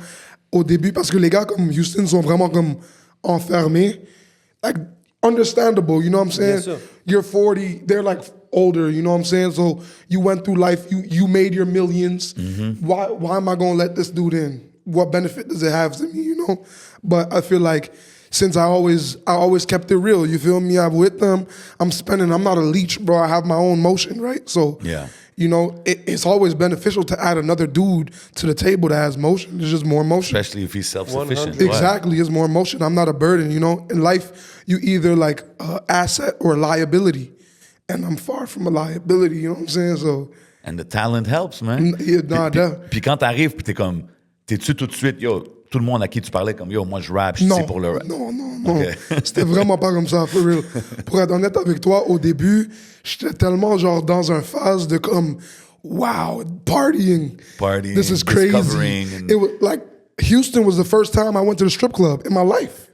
au début, parce que les gars comme Houston sont vraiment comme enfermés. Like, understandable, you know what I'm saying? Bien sûr. You're 40, they're like older, you know what I'm saying? So you went through life, you made your millions. Mm-hmm. Why am I gonna let this dude in? What benefit does it have to me, But I feel like since I always kept it real, you feel me? I'm with them, I'm spending, I'm not a leech, bro. I have my own motion, right? So it's always beneficial to add another dude to the table that has motion. There's just more motion. Especially if he's self-sufficient. Exactly, it's more motion. I'm not a burden, In life, you either like asset or liability. And I'm far from a liability, you know what I'm saying? So, and the talent helps, man. Puis quand t'arrives, puis t'es-tu tout de suite, tout le monde à qui tu parlais comme, moi je rappe, je suis pour le rap. Non. Okay. C'était vraiment pas comme ça, for real. Pour être honnête avec toi, au début, j'étais tellement genre dans une phase de comme, wow, partying. This is crazy. It was like, Houston was the first time I went to the strip club in my life.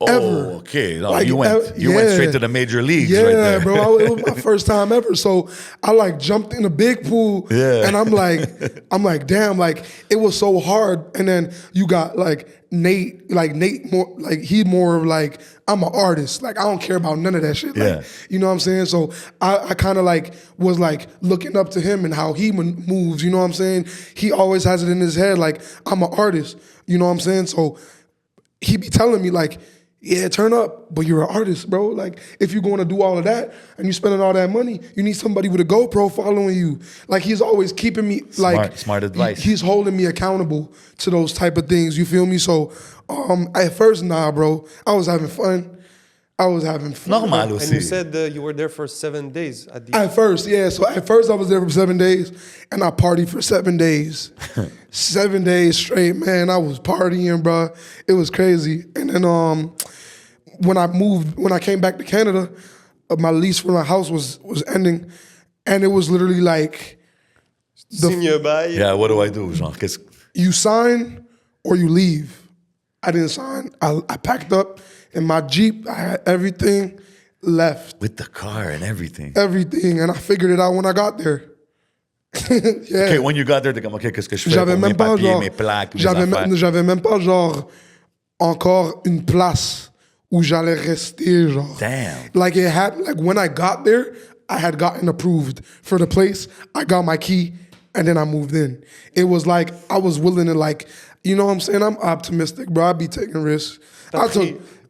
Oh, okay. No, Like, you went straight to the major leagues right there. bro. It was my first time ever. So I like jumped in a big pool, and I'm like, damn, like it was so hard. And then you got like Nate more like he more of like I'm an artist. Like I don't care about none of that shit. Like, you know what I'm saying? So I kind of like was like looking up to him and how he moves. You know what I'm saying? He always has it in his head like I'm an artist. You know what I'm saying? So he be telling me like, yeah, turn up, but you're an artist, bro. Like, if you're going to do all of that and you're spending all that money, you need somebody with a GoPro following you. Like, he's always keeping me, like... Smart advice. He's holding me accountable to those type of things, you feel me? So, at first, nah, bro. I was having fun. Normal aussi. And you said you were there for 7 days at the At first, yeah. So at first I was there for 7 days, and I partied for 7 days. 7 days straight, man. I was partying, bro. It was crazy. And then when I came back to Canada, my lease for my house was ending, and it was literally like... Senior bail. Yeah, what do I do? Genre, you sign or you leave. I didn't sign. I packed up in my Jeep. I had everything, left. With the car and everything. Everything. And I figured it out when I got there. Yeah. Okay, when you got there, t'es comme, OK, qu'est-ce que je fais J'avais pour mes même pas, papiers, genre, mes plaques, mes affaires? j'avais même pas, genre, encore une place où j'allais rester, genre. Damn. Like, when I got there, I had gotten approved for the place. I got my key, and then I moved in. It was like, I was willing to, like, you know what I'm saying? I'm optimistic, bro. I be taking risks.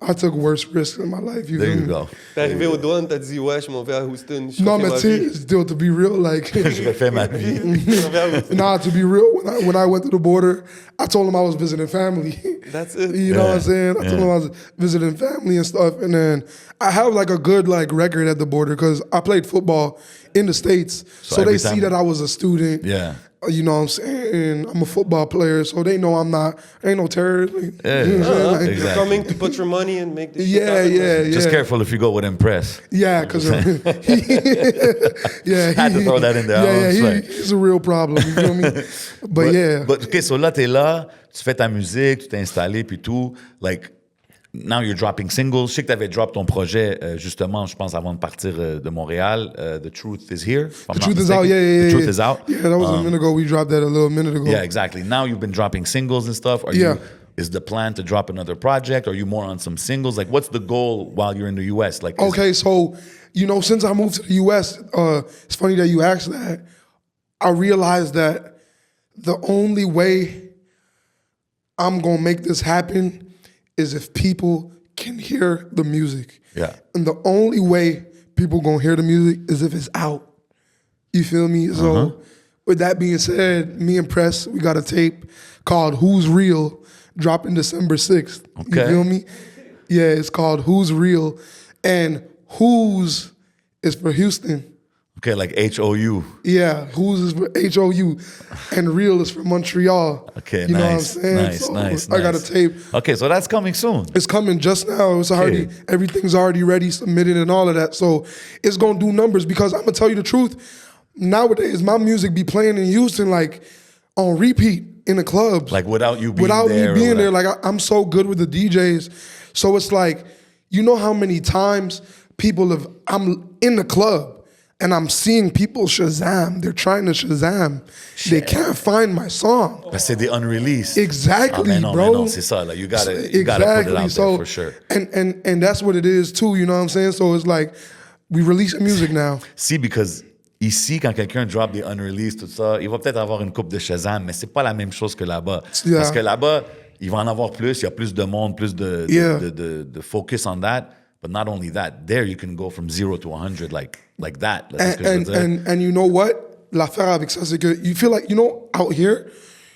I took worse risks in my life. There you go. T'es arrivé aux douanes, t'as dit, ouais, je m'en vais à Houston. No, mais tu sais, still, to be real, like... Je vais faire ma vie. Nah, to be real, when I went to the border, I told him I was visiting family. That's it. You know what I'm saying? I told him I was visiting family and stuff. And then I have like a good like record at the border because I played football in the States. So they see that I was a student. Yeah. You know what I'm saying? I'm a football player, so they know ain't no terrorist. Yeah, you know what I'm saying? Like, exactly. You're coming to put your money and make this shit happen. yeah. Just careful if you go with Impress. Yeah, because Had to throw that in there. He's a real problem. You feel me? But yeah. But okay, so là, t'es là, tu fais ta musique, tu t'es installé, puis tout. Like, now you're dropping singles. Je sais que t'avais drop ton projet, justement, je pense, avant de partir de Montréal. The Truth is here. The Truth is out, yeah. The Truth is out. Yeah, that was a minute ago. We dropped that a little minute ago. Yeah, exactly. Now you've been dropping singles and stuff. Is the plan to drop another project? Are you more on some singles? Like, what's the goal while you're in the U.S.? Like, okay, so, you know, since I moved to the U.S., it's funny that you asked that. I realized that the only way I'm going to make this happen is if people can hear the music. Yeah. And the only way people going to hear the music is if it's out. You feel me? So, with that being said, me and Press, we got a tape called Who's Real, dropping December 6th. Okay. You feel me? Yeah, it's called Who's Real. And Who's is for Houston. Okay, like H-O-U. Yeah, Who's is for H-O-U. And Real is for Montreal. Okay, you know what I'm saying? Nice. I got a tape. Okay, so that's coming soon. It's coming just now. It's already, everything's already ready, submitted and all of that. So it's going to do numbers because I'm going to tell you the truth. Nowadays, my music be playing in Houston like on repeat in the clubs. Like without you being without there. Without me being there. Like I'm so good with the DJs. So it's like, you know how many times I'm in the club and I'm seeing people Shazam. They're trying to Shazam. Shit. They can't find my song. Parce que c'est des unreleased. Exactly, non, bro. Non, c'est ça. Like, you gotta put it out there for sure. And that's what it is too, you know what I'm saying? So it's like, we release music now. See, because ici, quand quelqu'un drop des unreleased, tout ça, il va peut-être avoir une coupe de Shazam, mais c'est pas la même chose que là-bas. Yeah. Parce que là-bas, il va en avoir plus, il y a plus de monde, plus de focus on that. But not only that, there you can go from 0 to 100 like that. And you know what? L'affaire avec ça, c'est que you feel like, you know, out here,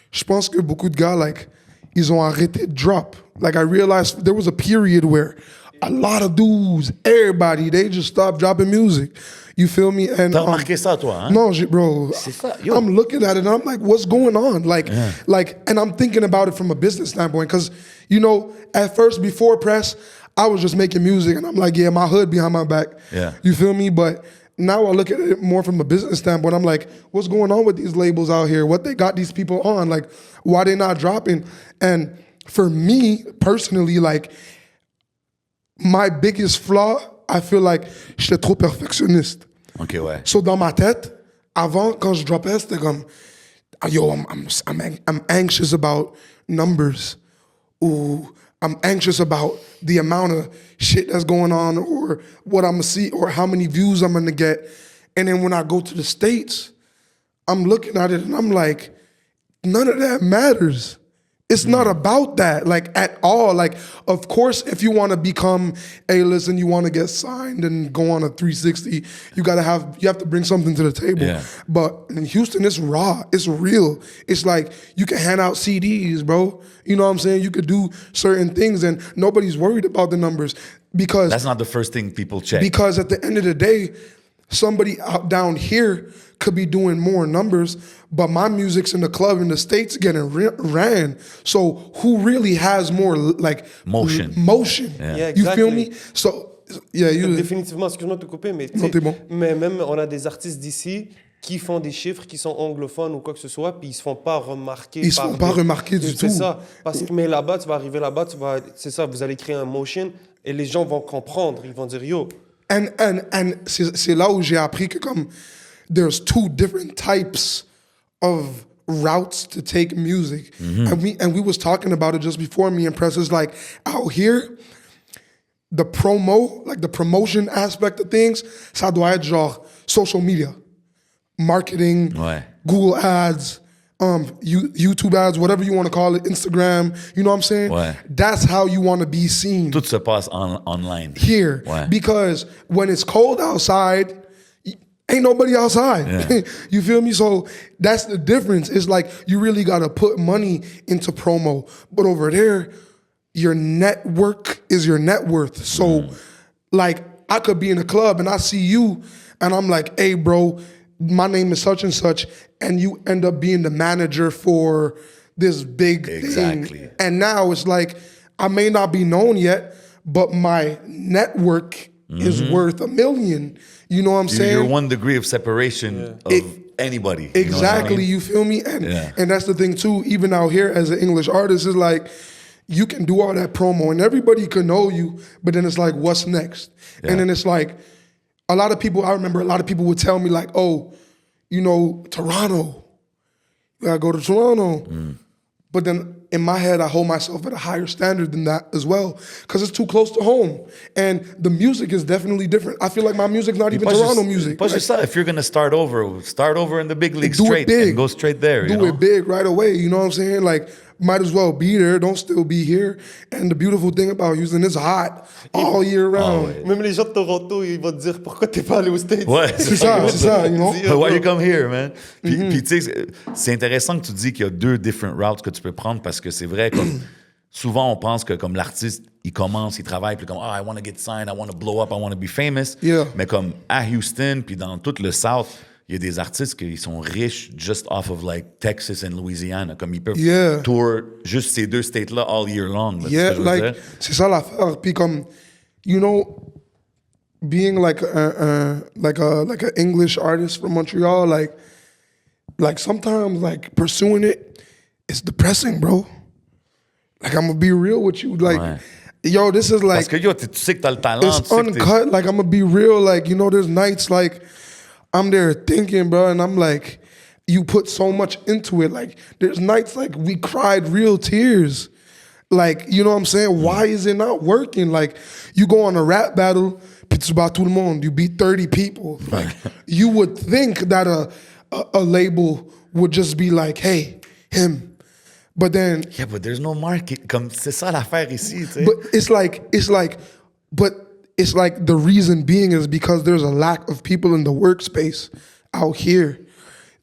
je pense que beaucoup de gars, like, ils ont arrêté de drop. Like, I realized there was a period where a lot of dudes, everybody, they just stopped dropping music. You feel me? And t'as remarqué ça, toi, hein? No, bro. C'est ça. Yo. I'm looking at it and I'm like, what's going on? Like, and I'm thinking about it from a business standpoint. Because, you know, at first, before Press, I was just making music and I'm like, yeah, my hood behind my back. Yeah. You feel me? But now I look at it more from a business standpoint. I'm like, what's going on with these labels out here? What they got these people on? Like, why they not dropping? And for me, personally, like, my biggest flaw, I feel like j'étais trop perfectionniste. OK, ouais. So dans ma tête, avant, quand je dropais, c'était comme, yo, I'm anxious about numbers. Ou I'm anxious about the amount of shit that's going on or what I'm gonna see or how many views I'm gonna get. And then when I go to the States, I'm looking at it and I'm like, none of that matters. It's not about that, like, at all. Like, of course, if you want to become A-list and you want to get signed and go on a 360, you have to bring something to the table. Yeah. But in Houston, it's raw. It's real. It's like you can hand out CDs, bro. You know what I'm saying? You could do certain things and nobody's worried about the numbers because That's not the first thing people check. Because at the end of the day, somebody out down here could be doing more numbers, but my music's in the club in the States getting ran. So who really has more like Motion. Yeah, You feel exactly. me? So yeah, you. Définitivement, excuse-moi de te couper, mais, Non, t'es bon. mais même on a des artistes d'ici qui font des chiffres qui sont anglophones ou quoi que ce soit, puis ils se font pas remarquer. Ils se font pas remarquer du tout. C'est ça. Parce que, mais là-bas, tu vas arriver là-bas, c'est ça, vous allez créer un motion et les gens vont comprendre, ils vont dire yo. And c'est là où j'ai appris que comme there's two different types of routes to take music. And we was talking about it just before me and Press is like out here, the promo, like the promotion aspect of things, ça doit être genre social media, marketing, Ouais. Google ads, YouTube ads, whatever you want to call it, Instagram, you know what I'm saying? Ouais. That's how you want to be seen. Tout se passe online. Here. Ouais. Because when it's cold outside, ain't nobody outside. Yeah. You feel me? So that's the difference. It's like you really got to put money into promo. But over there, your network is your net worth. So like I could be in a club and I see you and I'm like, hey, bro, my name is such and such. And you end up being the manager for this big Exactly. thing. And now it's like, I may not be known yet, but my network is worth $1 million. You know what I'm saying? You're 1 degree of separation of anybody. Exactly, You know what I mean? you feel me? And Yeah. and that's the thing too, even out here as an English artist, is like you can do all that promo and everybody can know you, but then it's like, what's next? Yeah. And then it's like, I remember a lot of people would tell me like, oh, you know, Toronto, you gotta go to Toronto. But then in my head, I hold myself at a higher standard than that as well, because it's too close to home. And the music is definitely different. I feel like my music's not even Toronto music. Pas Like, juste ça. If you're going to start over in the big league do it straight big. and go straight there. Do it big right away, you know what I'm saying? Like, might as well be there, don't still be here. And the beautiful thing about Houston, it's hot all year round. ouais. Même les gens de Toronto, ils vont te dire pourquoi t'es pas allé aux States. Ouais, C'est ça, you know? But why you come here, man? Puis tu sais, c'est intéressant que tu dis qu'il y a 2 different routes que tu peux prendre parce que c'est vrai, comme souvent on pense que comme l'artiste, il commence, il travaille, puis comme, I want to get signed, I want to blow up, I want to be famous. Yeah. Mais comme à Houston, puis dans tout le South, il y a des artistes qui sont riches just off of like Texas and Louisiana. Comme ils peuvent tour juste ces 2 states-là all year long. Là, Yeah, tu sais ce que je veux like, dire? c'est ça l'affaire. Puis comme, you know, being like a English artist from Montreal, like sometimes like pursuing it, it's depressing, bro. Like I'm gonna be real with you, like, Ouais. yo, this is like, Parce que yo, tu sais que t'as le talent. it's tu sais que t'es- uncut. Like I'm gonna be real. Like, you know, there's nights like I'm there thinking, bro, and I'm like, you put so much into it. Like there's nights like we cried real tears. Like, you know what I'm saying? Why is it not working? Like you go on a rap battle, puis tu bats tout le monde. You beat 30 people. Like you would think that a label would just be like, hey, him. But then Yeah, but there's no market. Comme c'est ça l'affaire ici, tu sais. but it's like the reason being is because there's a lack of people in the workspace out here.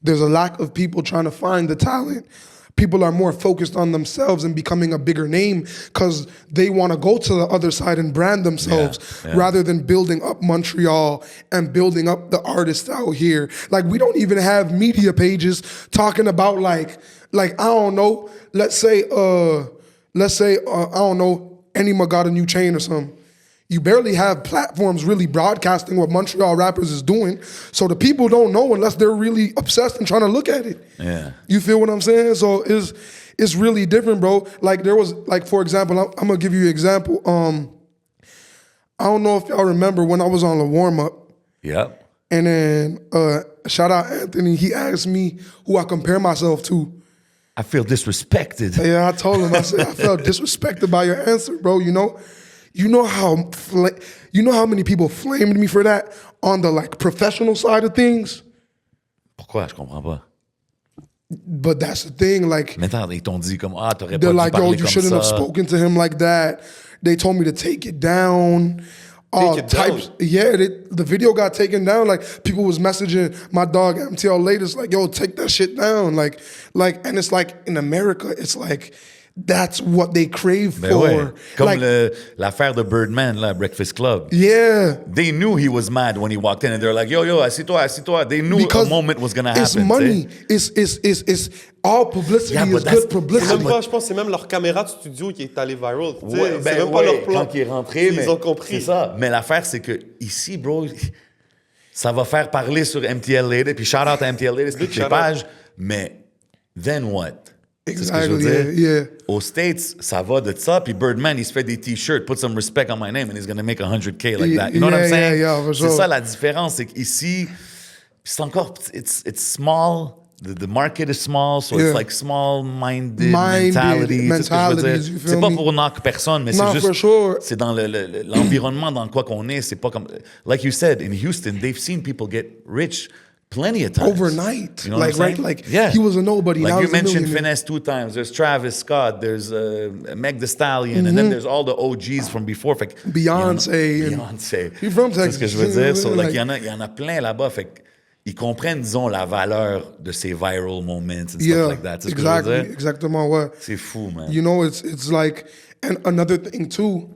There's a lack of people trying to find the talent. People are more focused on themselves and becoming a bigger name because they want to go to the other side and brand themselves rather than building up Montreal and building up the artists out here. Like we don't even have media pages talking about like I don't know, let's say I don't know, Enima got a new chain or something. You barely have platforms really broadcasting what Montreal rappers is doing. So the people don't know unless they're really obsessed and trying to look at it. Yeah. You feel what I'm saying? So it's really different, bro. Like there was, like, for example, I'm gonna give you an example. I don't know if y'all remember when I was on the warm-up, Yep. and then shout out Anthony, he asked me who I compare myself to. I feel disrespected. Yeah, I told him, I said, I felt disrespected by your answer, bro, you know? You know how many people flamed me for that on the like professional side of things? Pourquoi? Je comprends pas. But that's the thing, like, Mais attends, ils t'ont dit comme, ah, t'aurais pas they're dû like, yo, parler you comme shouldn't have ça. spoken to him like that. They told me to take it down. All Take it types. down? Yeah, the video got taken down. Like, people was messaging my dog MTL latest, like, yo, take that shit down. Like, and it's like, in America, it's like, that's what they crave Ben for. ouais. Comme like, l'affaire de Birdman, là, Breakfast Club. yeah. They knew he was mad when he walked in, and they're like, yo, assis-toi. They knew a moment was gonna happen. It's money. It's all publicity Yeah, is but that's- good publicity. Même pas, je pense que c'est même leur caméra de studio qui est allée viral. tu sais. Ouais, c'est ben même pas ouais, leur plan. quand il est rentré, Ils mais ont compris. c'est ça. Mais l'affaire, c'est que ici, bro, ça va faire parler sur MTL Latest, puis shout out à MTL Latest, Big toutes les shout pages, mais then what? C'est ce que je veux Exactly, dire. yeah. Aux States, ça va de ça, puis Birdman, il se fait des t-shirts, put some respect on my name, and he's gonna make $100K like that. You know what I'm Yeah, saying? yeah, for C'est sure. ça la différence, c'est qu'ici, c'est encore, it's small. The market is small, so Yeah. it's like small-minded Minded mentality. Tu sais ce que je veux mentalities, dire? you feel C'est pas me? pour knock personne, mais No, c'est juste... for sure. C'est dans l'environnement dans quoi qu'on est. C'est pas comme... Like you said, in Houston, they've seen people get rich plenty of times. Overnight. You know what Like, I'm right? saying? Like, yeah. he was a nobody. Like now you he's a mentioned millionaire. Finesse 2 times. There's Travis Scott. There's Meg Thee Stallion. And then there's all the OGs from before. Fait que, Beyonce and- Beyoncé. He from C'est ce que je veux dire. So, like, Like- il y en a plein là-bas. Fait que, ils comprennent, disons, la valeur de ces viral moments and stuff Yeah, like that. C'est ce que je veux exactly. dire? Exactement, ouais. C'est fou, man. You know, it's like, and another thing too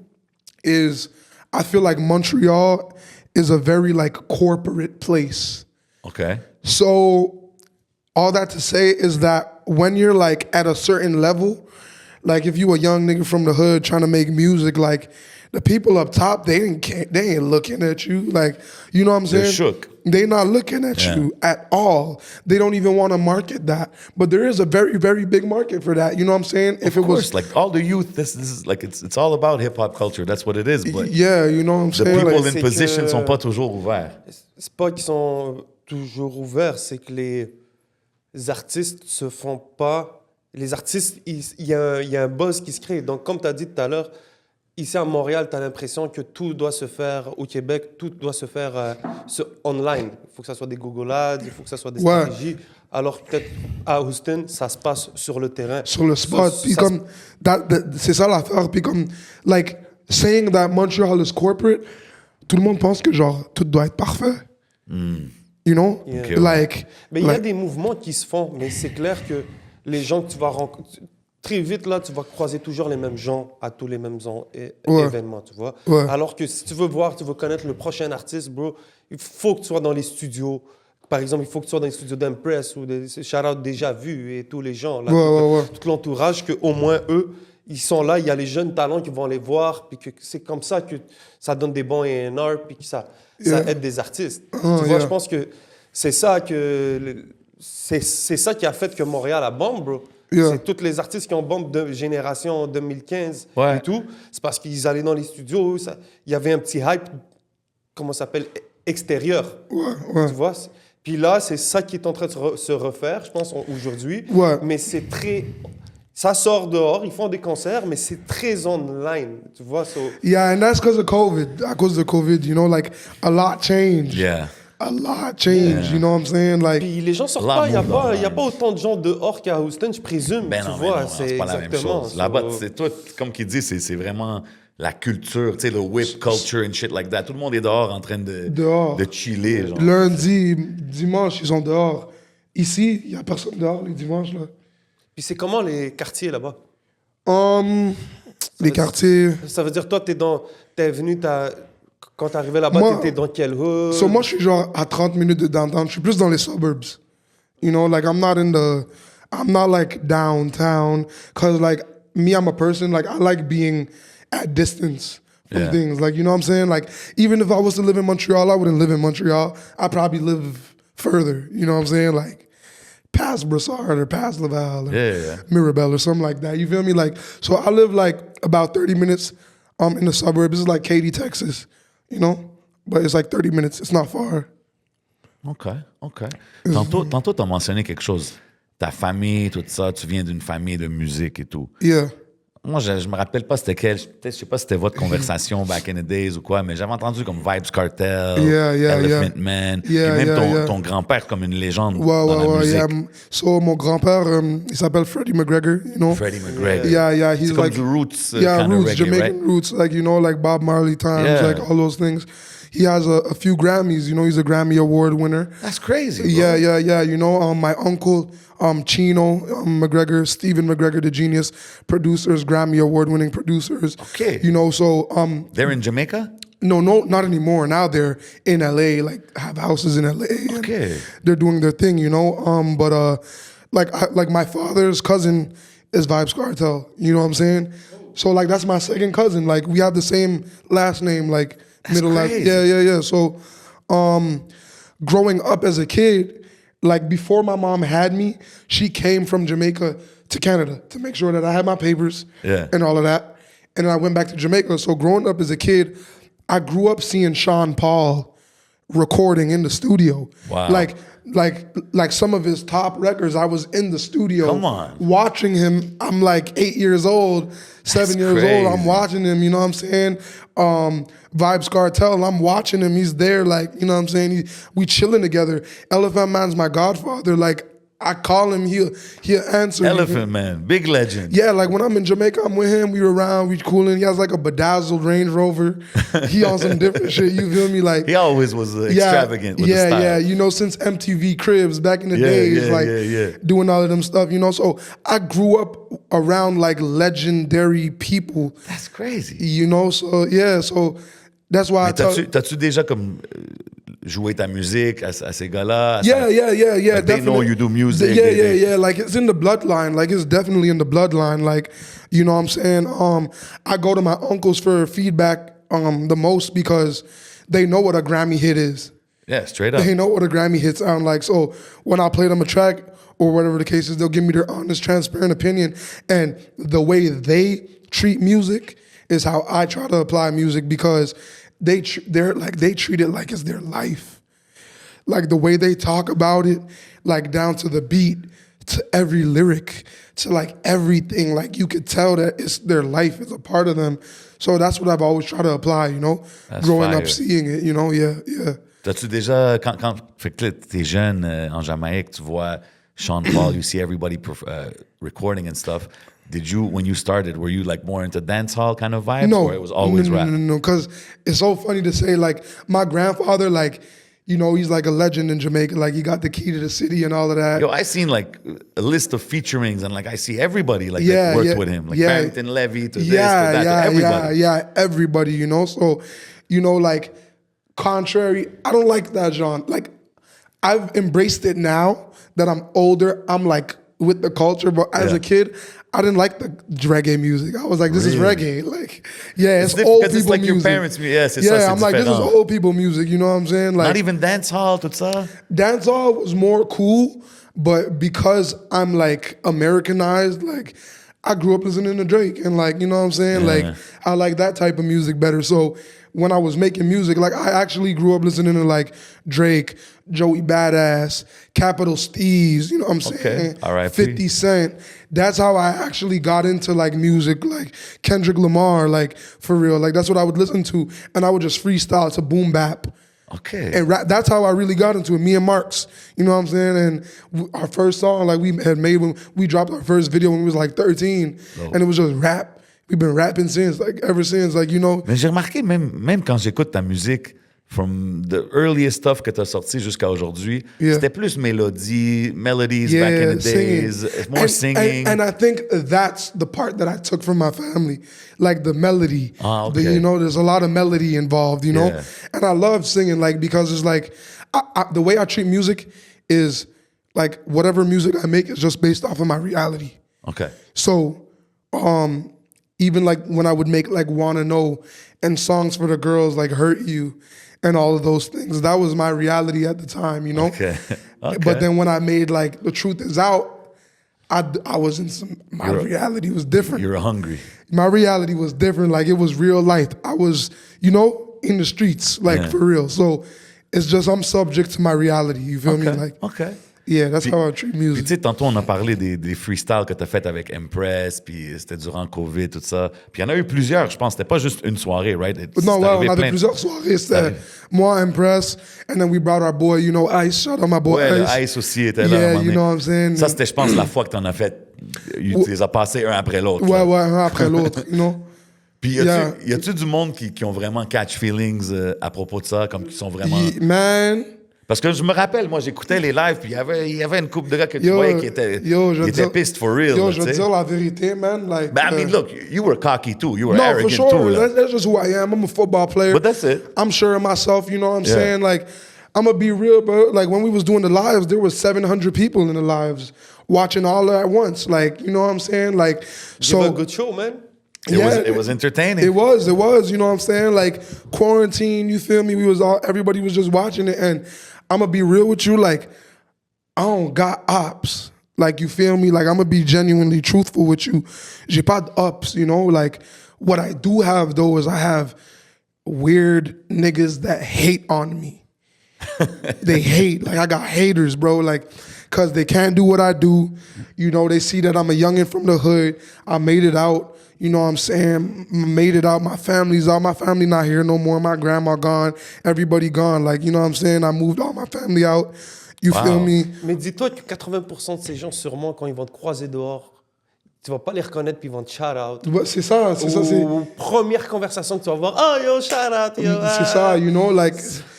is I feel like Montreal is a very like corporate place. OK. So all that to say is that when you're like at a certain level, like if you a young nigga from the hood trying to make music, like the people up top, they ain't looking at you. Like, you know what I'm saying? They're shook. They not looking at Yeah. you at all. They don't even want to market that. But there is a very, very big market for that. You know what I'm saying? If Of course, like all the youth, this is like it's all about hip hop culture. That's what it is. But yeah, you know what I'm the saying? people Like, in c'est position que- sont pas toujours ouverts. C'est pas qu'ils sont toujours ouverts, c'est que les artistes se font pas. Les artistes, il y a un buzz qui se crée. Donc, comme tu as dit tout à l'heure, ici à Montréal, tu as l'impression que tout doit se faire au Québec, tout doit se faire online. Il faut que ça soit des Google Ads, il faut que ça soit des Ouais. stratégies. Alors, peut-être à Houston, ça se passe sur le terrain. sur le spot. Ça- Puis ça- comme, c'est ça l'affaire. Puis comme, like, saying that Montreal is corporate, tout le monde pense que genre, tout doit être parfait. You know? Yeah. Ok, ouais. Like, Mais il y a like- des mouvements qui se font, mais c'est clair que les gens que tu vas rencontrer, très vite, là, tu vas croiser toujours les mêmes gens à tous les mêmes Ouais. événements, tu vois. Ouais. Alors que si tu veux voir, tu veux connaître le prochain artiste, bro, il faut que tu sois dans les studios. Par exemple, il faut que tu sois dans les studios d'Impress ou de Shout-Out Déjà Vu et tous les gens, là, Ouais. tout l'entourage, qu'au moins eux, ils sont là, il y a les jeunes talents qui vont les voir, puis que c'est comme ça que ça donne des bons A&R, puis que ça Yeah. aide des artistes. Oh, tu vois, yeah. je pense que c'est ça c'est ça qui a fait que Montréal a bombe, bro. Yeah. C'est tous les artistes qui ont bombe de génération 2015 Ouais. et tout. C'est parce qu'ils allaient dans les studios, il y avait un petit hype, comment ça s'appelle, extérieur. ouais. Tu vois? Puis là, c'est ça qui est en train de se refaire, je pense, aujourd'hui. Ouais. Mais c'est très... Ça sort dehors, ils font des concerts, mais c'est très online, tu vois? Yeah, and that's because of COVID. À cause de COVID, you know, like, a lot changed. Yeah. A lot changed, you know what I'm saying? Like, Puis les gens sortent Là, pas, il n'y a, move pas- on. y a pas autant de gens dehors qu'à Houston, je présume, Ben tu non, mais vois? non, c'est pas la même exactement. chose. Là-bas, c'est tout, comme qu'il dit, c'est vraiment la culture, tu sais, le whip culture and shit like that. Tout le monde est dehors en train de chiller, genre. lundi, dimanche, ils sont dehors. Ici, il n'y a personne dehors les dimanches, là. Puis c'est comment les quartiers là-bas? Les quartiers... Ça veut dire, toi, t'es venu, quand t'es arrivé là-bas, Moi- t'étais dans quel hood? So moi, je suis genre à 30 minutes de downtown. Je suis plus dans les suburbs. You know, like I'm not like downtown. Cause like me, I'm a person, like I like being at distance from Yeah. things. Like, you know what I'm saying? Like even if I was to live in Montreal, I wouldn't live in Montreal. I'd probably live further. You know what I'm saying? Like past Brossard or past Laval or Yeah. Mirabel or something like that. You feel me? Like, so I live like about 30 minutes in the suburbs. This is like Katy, Texas, you know? But it's like 30 minutes. It's not far. OK. Tantôt, t'as mentionné quelque chose. Ta famille, tout ça, tu viens d'une famille de musique et tout. Yeah. Moi, je me rappelle pas c'était quel. Peut-être, je sais pas si c'était votre conversation back in the days ou quoi, mais j'avais entendu comme Vybz, Kartel, Elephant Man. Yeah, puis même yeah, ton grand-père comme une légende Ouais, dans la musique. yeah. So, mon grand-père, il s'appelle Freddie McGregor, you know? Freddie McGregor. Yeah, he's C'est comme like... du roots yeah, kind roots, of reggae, Jamaican right? roots, like, you know, like Bob Marley times, Yeah. like all those things. He has a few Grammys, you know, he's a Grammy Award winner. That's crazy, bro. Yeah. You know, my uncle, Chino McGregor, Stephen McGregor, the genius producers, Grammy Award-winning producers. Okay. You know, so... They're in Jamaica? No, not anymore. Now they're in LA, like have houses in LA. and Okay. They're doing their thing, you know. But like my father's cousin is Vybz Kartel. You know what I'm saying? So like that's my second cousin. Like we have the same last name, like That's middle last. crazy. Yeah. So growing up as a kid, like before my mom had me, she came from Jamaica to Canada to make sure that I had my papers and all of that. And then I went back to Jamaica. So growing up as a kid, I grew up seeing Sean Paul recording in the studio. Wow. Like some of his top records, I was in the studio Come on. watching him. I'm like 8 years old, 7 years crazy. old. I'm watching him, you know what I'm saying? Vybz Kartel, I'm watching him. He's there, like, you know what I'm saying? We chilling together. Elephant Man's my godfather. Like, I call him, he'll answer. Elephant Man, big legend. Yeah, like when I'm in Jamaica, I'm with him. We were around, we cooling. He has like a bedazzled Range Rover. He on some different shit. You feel me? Like He always was extravagant with the style. Yeah. You know, since MTV Cribs back in the days, doing all of them stuff. You know, so I grew up around like legendary people. That's crazy. You know, so yeah, so that's why T'as-tu déjà comme joué ta musique à ces gars-là? Yeah. Like they know you do music. Yeah. Like it's in the bloodline. Like it's definitely in the bloodline. Like, you know what I'm saying? I go to my uncles for feedback the most because they know what a Grammy hit is. Yeah, straight up. They know what a Grammy hit sound like. So when I play them a track or whatever the case is, they'll give me their honest, transparent opinion. And the way they treat music is how I try to apply music because they treat it like it's their life. Like the way they talk about it, like down to the beat, to every lyric, to like everything. Like you could tell that it's their life, it's a part of them. So that's what I've always tried to apply, you know? That's growing fire. up, seeing it, you know? Yeah. T'as-tu déjà, quand fait que là, t'es jeune en Jamaïque, tu vois Sean Paul, you see everybody recording and stuff. Did you, when you started, were you like more into dancehall kind of vibes? No. Or it was always rap? No, because it's so funny to say, like, my grandfather, like, you know, he's like a legend in Jamaica. Like, he got the key to the city and all of that. Yo, I seen like a list of featurings and like I see everybody like that worked with him. Like Barrington Levy to this, to that, to everybody. Everybody, you know? So, you know, like, contrary, I don't like that genre. Like, I've embraced it now that I'm older. I'm like with the culture, but as a kid, I didn't like the reggae music. I was like, this is reggae. Like, it's old people it's like music. Your parents' music. I'm like, this is old people music. You know what I'm saying? Like, not even dancehall, tout ça. Dancehall was more cool, but because I'm like Americanized, like I grew up listening to Drake and like, you know what I'm saying? Like I like that type of music better. So when I was making music, like I actually grew up listening to like Drake, Joey Badass, Capital Steez, you know what I'm saying? R.I.P. 50 Cent. That's how I actually got into like music, like Kendrick Lamar, like for real. Like that's what I would listen to. And I would just freestyle to boom bap. Okay. And rap, that's how I really got into it. Me and Marks, you know what I'm saying? And our first song, like we had made when we dropped our first video when we was like 13. And it was just rap. We've been rapping since, like ever since, like, you know. Mais j'ai remarqué, même quand j'écoute ta musique, from the earliest stuff que tu as sorti jusqu'à aujourd'hui, c'était plus melodies back in the days, more singing. And I think that's the part that I took from my family, like the melody. You know, there's a lot of melody involved, you know? And I love singing, like, because it's like, the way I treat music is like whatever music I make is just based off of my reality. Okay. So, even like when I would make like Wanna Know and songs for the girls like Hurt You and all of those things, that was my reality at the time, you know? Okay. But then when I made like The Truth Is Out, I was in my reality was different. You're hungry. My reality was different. Like, it was real life. I was, in the streets, like, for real. So it's just, I'm subject to my reality. You feel me? Like, OK. yeah, that's how I treat Puis, music. tu sais, tantôt, on a parlé des freestyles que tu as fait avec Empress, puis c'était durant COVID, tout ça. Puis il y en a eu plusieurs, je pense. C'était pas juste une soirée, right? Non, C'est ouais, arrivé on avait plein de- plusieurs soirées. C'était moi, Impress, and then we brought our boy, Ice. Shout out my boy Ouais, le Ice. Ice aussi était là. à un Yeah, moment you donné. know what I'm saying? Ça, c'était, je pense, la fois que tu en as fait. Tu les as passés un après l'autre. Ouais, là. ouais, un après l'autre, Puis Yeah. y a-tu du monde qui ont vraiment catch feelings à propos de ça, comme qui sont vraiment. Man, Parce que je me rappelle, moi, j'écoutais les lives, puis il y avait une couple de gars que tu Yo, voyais qui étaient je veux dire- pissed for real. yo, là, je veux tu sais. dire la vérité, man. Like, But I mean, look, you were cocky too. You were no, arrogant for sure. too. Là. That's just who I am. I'm a football player. But that's it. I'm sure of myself, you know what I'm Yeah. saying? Like, I'm going to be real, bro. Like, when we was doing the lives, there was 700 people in the lives watching all at once. Like, you know what I'm saying? Like, Give a so... good show, man. It was entertaining. It was, you know what I'm saying? Like, quarantine, you feel me? Everybody was just watching it. And I'm going to be real with you. Like, I don't got ops. Like, you feel me? Like, I'm going to be genuinely truthful with you. J'ai pas d'ops, Like, what I do have, though, is I have weird niggas that hate on me. They hate. Like, I got haters, bro. Like, because they can't do what I do. They see that I'm a youngin' from the hood. I made it out. You know what I'm saying? Made it out. My family's out. My family not here no more. My grandma gone. Everybody gone. Like, you know what I'm saying? I moved all my family out. You feel me? Mais dis-toi que 80% de ces gens, sûrement, quand ils vont te croiser dehors, tu vas pas les reconnaître puis ils vont te shout out. C'est ça. Ou première conversation que tu vas voir, oh yo, shout out, yo. C'est ça, like,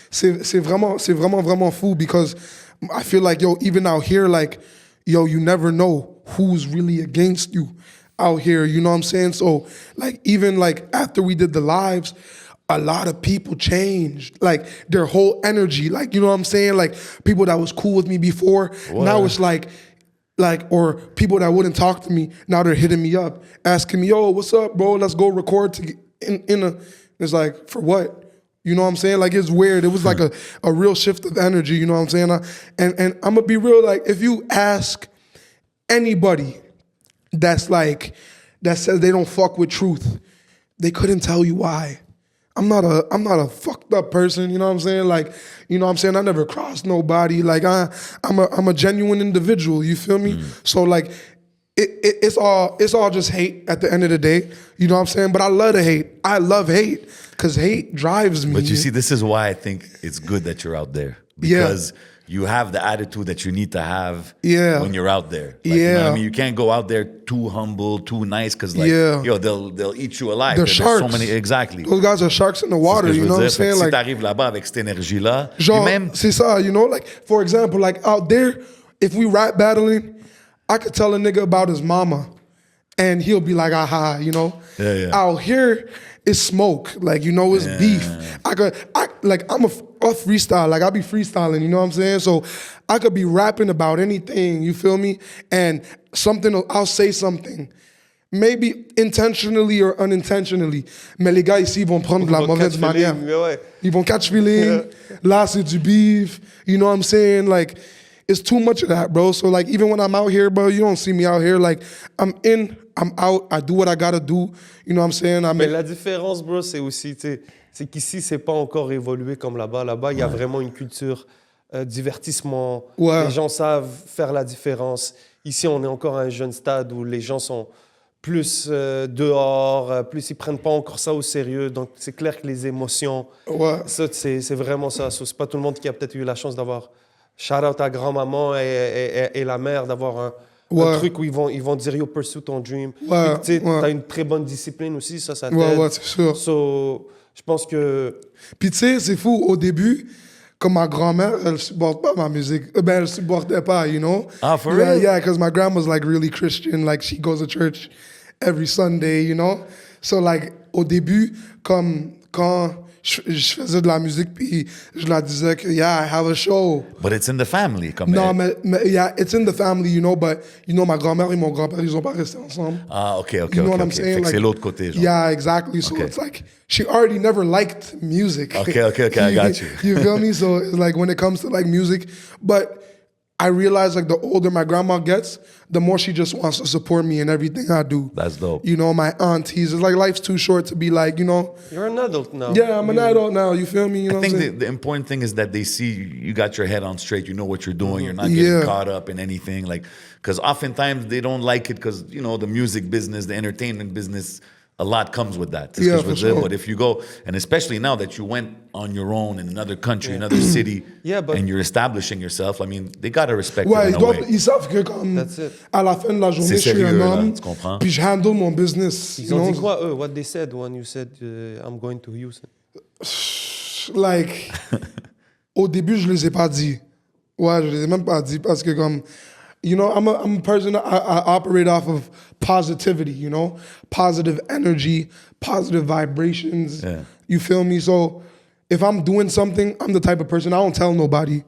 c'est vraiment fou because I feel like, even out here, like, you never know who's really against you out here, you know what I'm saying? So, like, even, like, after we did the lives, a lot of people changed, like, their whole energy, like, you know what I'm saying? Like, people that was cool with me before, now it's like, or people that wouldn't talk to me, now they're hitting me up, asking me, yo, what's up, bro? Let's go record it's like, for what? You know what I'm saying? Like, it's weird. It was like a real shift of energy, you know what I'm saying? And I'm gonna be real, like, if you ask anybody that says they don't fuck with truth, they couldn't tell you why. I'm not a fucked up person, you know what I'm saying? Like, you know what I'm saying? I never crossed nobody. Like, I'm a genuine individual, you feel me? So, like, it's all just hate at the end of the day, you know what I'm saying? But I love to hate. I love hate because hate drives me. But you see, this is why I think it's good that you're out there. Because you have the attitude that you need to have when you're out there. Like, you know what I mean? You can't go out there too humble, too nice, because they'll eat you alive. They're There's sharks. so many, exactly. Those guys are sharks in the water, you know what I'm saying? Si Like, t'arrives là-bas avec cette énergie-là, genre, puis même... c'est ça, like, for example, like, out there, if we rap battling, I could tell a nigga about his mama, and he'll be like, aha, Yeah. Out here, it's smoke, like, it's beef. I'm a freestyle, like, I be freestyling, you know what I'm saying? So I could be rapping about anything, you feel me? And I'll say something, maybe intentionally or unintentionally, mais les gars ici, ils vont prendre de la mauvaise manière. Ils vont catch feeling, là, c'est du beef, you know what I'm saying? Like, it's too much of that, bro. So, like, even when I'm out here, bro, you don't see me out here. Like, I'm in, I'm out, I do what I gotta do. You know what I'm saying? Mais la différence, bro, c'est aussi, c'est qu'ici, c'est pas encore évolué comme là-bas. Là-bas, il y a vraiment une culture divertissement. Ouais. Les gens savent faire la différence. Ici, on est encore à un jeune stade où les gens sont plus dehors, plus ils prennent pas encore ça au sérieux. Donc, c'est clair que les émotions, ça, c'est vraiment ça. C'est pas tout le monde qui a peut-être eu la chance d'avoir shout-out à grand-maman et la mère, d'avoir un truc où ils vont dire « Yo, pursue ton dream ». Tu as une très bonne discipline aussi, ça t'aide. Ouais, c'est sûr. So, je pense que... Puis tu sais, c'est fou, au début, comme ma grand-mère, elle supporte pas ma musique. Elle supportait pas, Ah, for real? Yeah, because my grandma's like really Christian, like she goes to church every Sunday, So like, au début, comme quand je faisais de la musique, puis je la disais que, I have a show. But it's in the family. Comme Non, mais it's in the family, but, ma grand-mère et mon grand-père, ils ont pas resté ensemble. Ah, OK. You know what I'm saying? Fait que Like, c'est l'autre côté, genre. Yeah, exactly. So it's like, she already never liked music. Okay, I got you. You feel me? So it's like, when it comes to like music, but I realize like the older my grandma gets, the more she just wants to support me in everything I do. That's dope. You know, my aunties, it's like life's too short to be like, you know. You're an adult now. Yeah, I'm an adult now. You feel me? You know I think what I'm saying? the important thing is that they see you got your head on straight. You know what you're doing. You're not getting caught up in anything. Like, because oftentimes they don't like it because, you know, the music business, the entertainment business, a lot comes with that. Yeah, for sure. But if you go, and especially now that you went on your own in another country, another city, and you're establishing yourself, I mean, they got to respect Ouais, it in a way. ils savent que comme That's it. à la fin de la journée, je suis sérieux, un là, homme, tu comprends? puis je handle mon business. Ils you ont know? dit quoi, eux? What they said when you said, I'm going to Houston? Like, au début, je les ai pas dit. Ouais, je les ai même pas dit parce que comme, you know, I'm a person, I operate off of positivity, you know? Positive energy, positive vibrations. Yeah. You feel me? So if I'm doing something, I'm the type of person, I don't tell nobody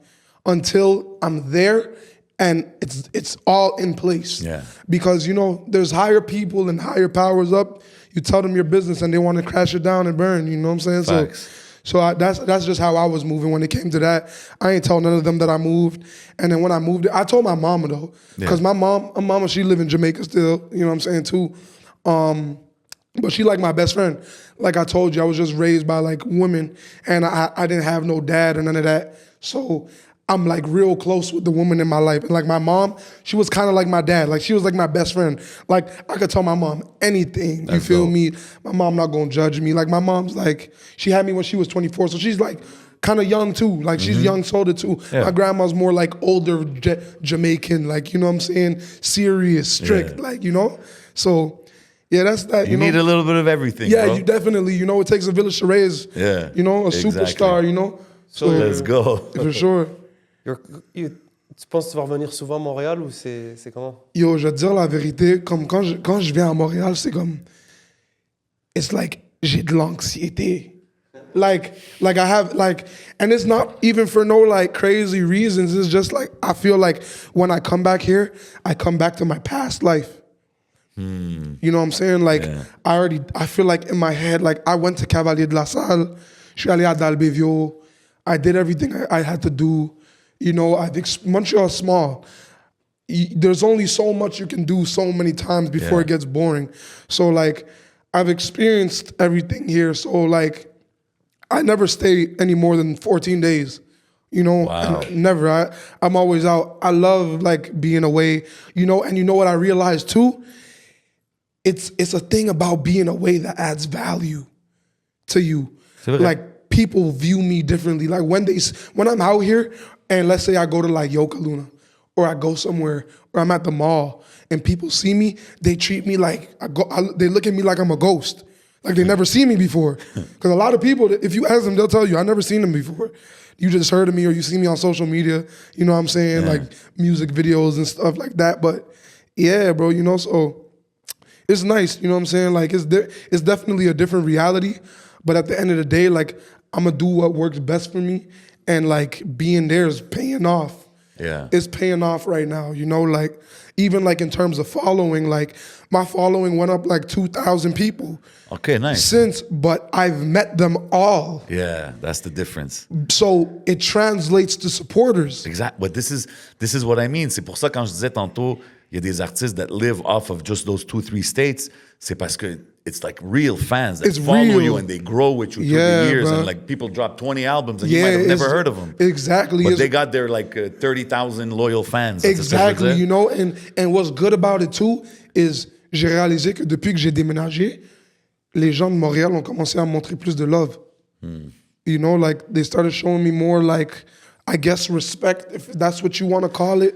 until I'm there and it's all in place. Yeah. Because, you know, there's higher people and higher powers up. You tell them your business and they want to crash it down and burn, you know what I'm saying? Facts. So that's just how I was moving when it came to that. I ain't tell none of them that I moved. And then when I moved, I told my mama though, because my mama, she live in Jamaica still, you know what I'm saying too. But she like my best friend. Like I told you, I was just raised by like women and I didn't have no dad or none of that. So I'm like real close with the woman in my life. And like my mom, she was kind of like my dad. Like she was like my best friend. Like I could tell my mom anything. You feel me? My mom not gonna judge me. Like my mom's like, she had me when she was 24. So she's like kind of young too. Like she's young souled too. Yeah. My grandma's more like older Jamaican. Like, you know what I'm saying? Serious, strict, like, you know? So yeah, that's that. You need know? a little bit of everything, Yeah, bro. you definitely, you know, it takes a village to raise, you know, a superstar, you know? So Let's go. For sure. Tu penses que tu vas revenir souvent à Montréal ou c'est comment? Yo, je vais te dire la vérité, comme quand je viens à Montréal, c'est comme, it's like, j'ai de l'anxiété. Like I have, like, and it's not even for no, like, crazy reasons. It's just like, I feel like when I come back here, I come back to my past life. You know what I'm saying? Like, I feel like in my head, like, I went to Cavalier de la Salle, je suis allé à Dalbevio, I did everything I had to do. You know, Montreal's small. There's only so much you can do so many times before it gets boring. So, like, I've experienced everything here. So, like, I never stay any more than 14 days. You know, never. I'm always out. I love, like, being away. You know, and you know what I realized, too? It's a thing about being away that adds value to you. Like, people view me differently. Like, when I'm out here, and let's say I go to like Yoka Luna, or I go somewhere, or I'm at the mall, and people see me, they treat me like, they look at me like I'm a ghost. Like they never seen me before. Because a lot of people, if you ask them, they'll tell you, I never seen them before. You just heard of me or you see me on social media, you know what I'm saying? Like music videos and stuff like that. But yeah, bro, you know, so it's nice, you know what I'm saying? Like it's definitely a different reality. But at the end of the day, like I'm gonna do what works best for me. And like being there is paying off. Yeah. It's paying off right now, you know, like even like in terms of following, like my following went up like 2,000 people. Okay, nice. Since, but I've met them all. Yeah, that's the difference. So it translates to supporters. Exact. But this is what I mean. C'est pour ça quand je disais tantôt, il y a des artistes that live off of just those 2-3 states. C'est parce que it's like real fans that follow you and they grow with you through the years. Bro. And like people drop 20 albums and you might have never heard of them. Exactly. But they got their like 30,000 loyal fans. Exactly, you know. And what's good about it too is j'ai réalisé que depuis que j'ai déménagé, les gens de Montréal ont commencé à me montrer plus de love. You know, like they started showing me more like, I guess, respect, if that's what you want to call it.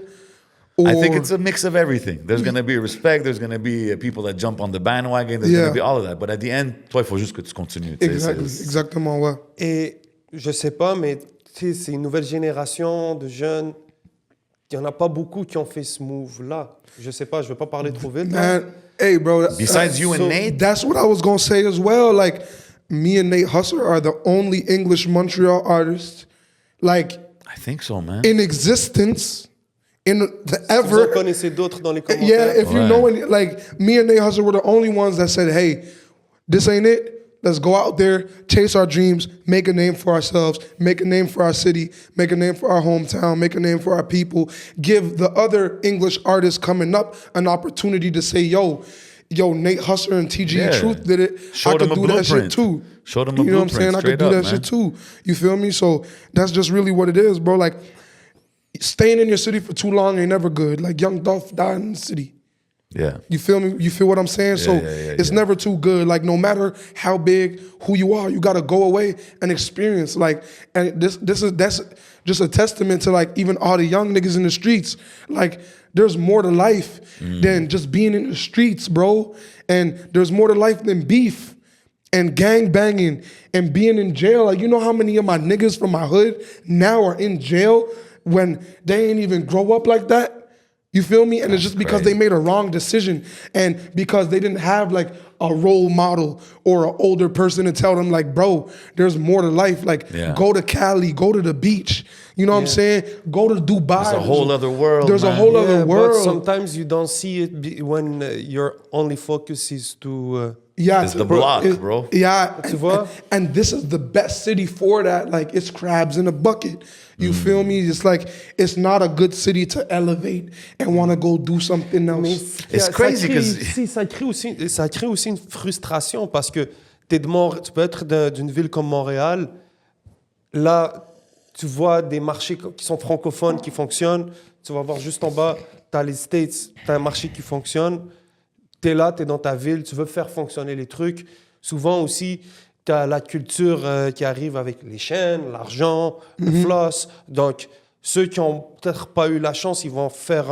Or, I think it's a mix of everything. There's going to be respect. There's going to be people that jump on the bandwagon. There's going to be all of that. But at the end, toi, il faut juste que tu continues. Exactement, ouais. Et je sais pas, mais c'est une nouvelle génération de jeunes. Il y en a pas beaucoup qui ont fait ce move-là. Je sais pas, je veux pas parler trop vite. Man, hey, bro. Besides you and Nate? That's what I was going to say as well. Like, me and Nate Husser are the only English Montreal artists, like, I think so, man. in existence. In the ever. Vous en connaissez d'autres dans les commentaires. Yeah, if you know, like me and Nate Husser were the only ones that said, "Hey, this ain't it. Let's go out there, chase our dreams, make a name for ourselves, make a name for our city, make a name for our hometown, make a name for our people. Give the other English artists coming up an opportunity to say, yo, Nate Husser and TGE Truth did it. Show I them could a do that shit blueprint. too. Show them a You know what I'm blueprint, saying? I could straight do up, that man. shit too. You feel me? So that's just really what it is, bro. Like, staying in your city for too long ain't never good. Like, Young Dolph died in the city. Yeah. You feel me? You feel what I'm saying? So it's never too good. Like, no matter how big, who you are, you gotta go away and experience. Like, and that's just a testament to, like, even all the young niggas in the streets. Like, there's more to life than just being in the streets, bro. And there's more to life than beef and gang banging and being in jail. Like, you know how many of my niggas from my hood now are in jail when they ain't even grow up like that? You feel me? And it's just because they made a wrong decision and because they didn't have like a role model or an older person to tell them like, bro, there's more to life. Like, go to Cali, go to the beach. You know what I'm saying? Go to Dubai. There's a whole other world, There's man. a whole other But world. sometimes you don't see it when your only focus is to... Yeah, It's the block, bro. Yeah, Tu vois? and this is the best city for that. Like, it's crabs in a bucket. You feel me? It's like, it's not a good city to elevate and want to go do something else. It's crazy because ça crée aussi une frustration parce que tu peux être d'une ville comme Montréal. Là, tu vois des marchés qui sont francophones qui fonctionnent. Tu vas voir juste en bas, tu as les States, tu as un marché qui fonctionne. Tu es là, tu es dans ta ville, tu veux faire fonctionner les trucs. Souvent aussi, tu as la culture qui arrive avec les chaînes, l'argent, le floss. Donc, ceux qui n'ont peut-être pas eu la chance, ils vont faire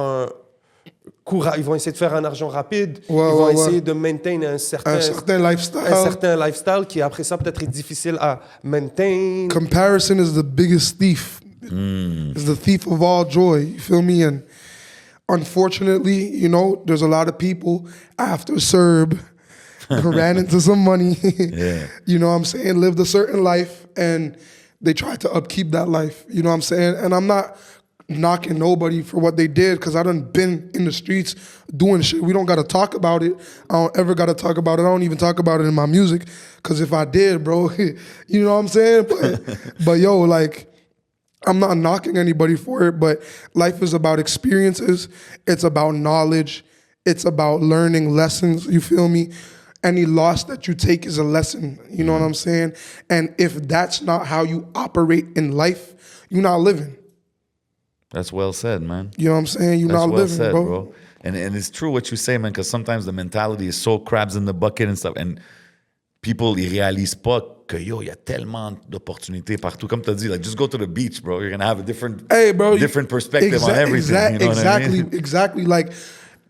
ils vont essayer de faire un argent rapide. Ils vont essayer de maintain un certain lifestyle qui, après ça, peut-être est difficile à maintain. Comparison is the biggest thief. It's the thief of all joy. You feel me? And unfortunately, you know, there's a lot of people after Serb who ran into some money, you know what I'm saying, lived a certain life, and they tried to upkeep that life, you know what I'm saying? And I'm not knocking nobody for what they did, because I done been in the streets doing shit. We don't got to talk about it. I don't ever got to talk about it. I don't even talk about it in my music, because if I did, bro, you know what I'm saying? But yo, like, I'm not knocking anybody for it, but life is about experiences. It's about knowledge. It's about learning lessons, you feel me? Any loss that you take is a lesson, you know what I'm saying? And if that's not how you operate in life, you're not living. That's well said, man. You know what I'm saying? You're not living, said, bro. And it's true what you say, man, because sometimes the mentality is so crabs in the bucket and stuff, and people, ils réalisent pas que, yo, il y a tellement d'opportunités partout. Comme tu as dit, like, just go to the beach, bro. You're going to have a different perspective on everything. You know what I mean? Exactly. Like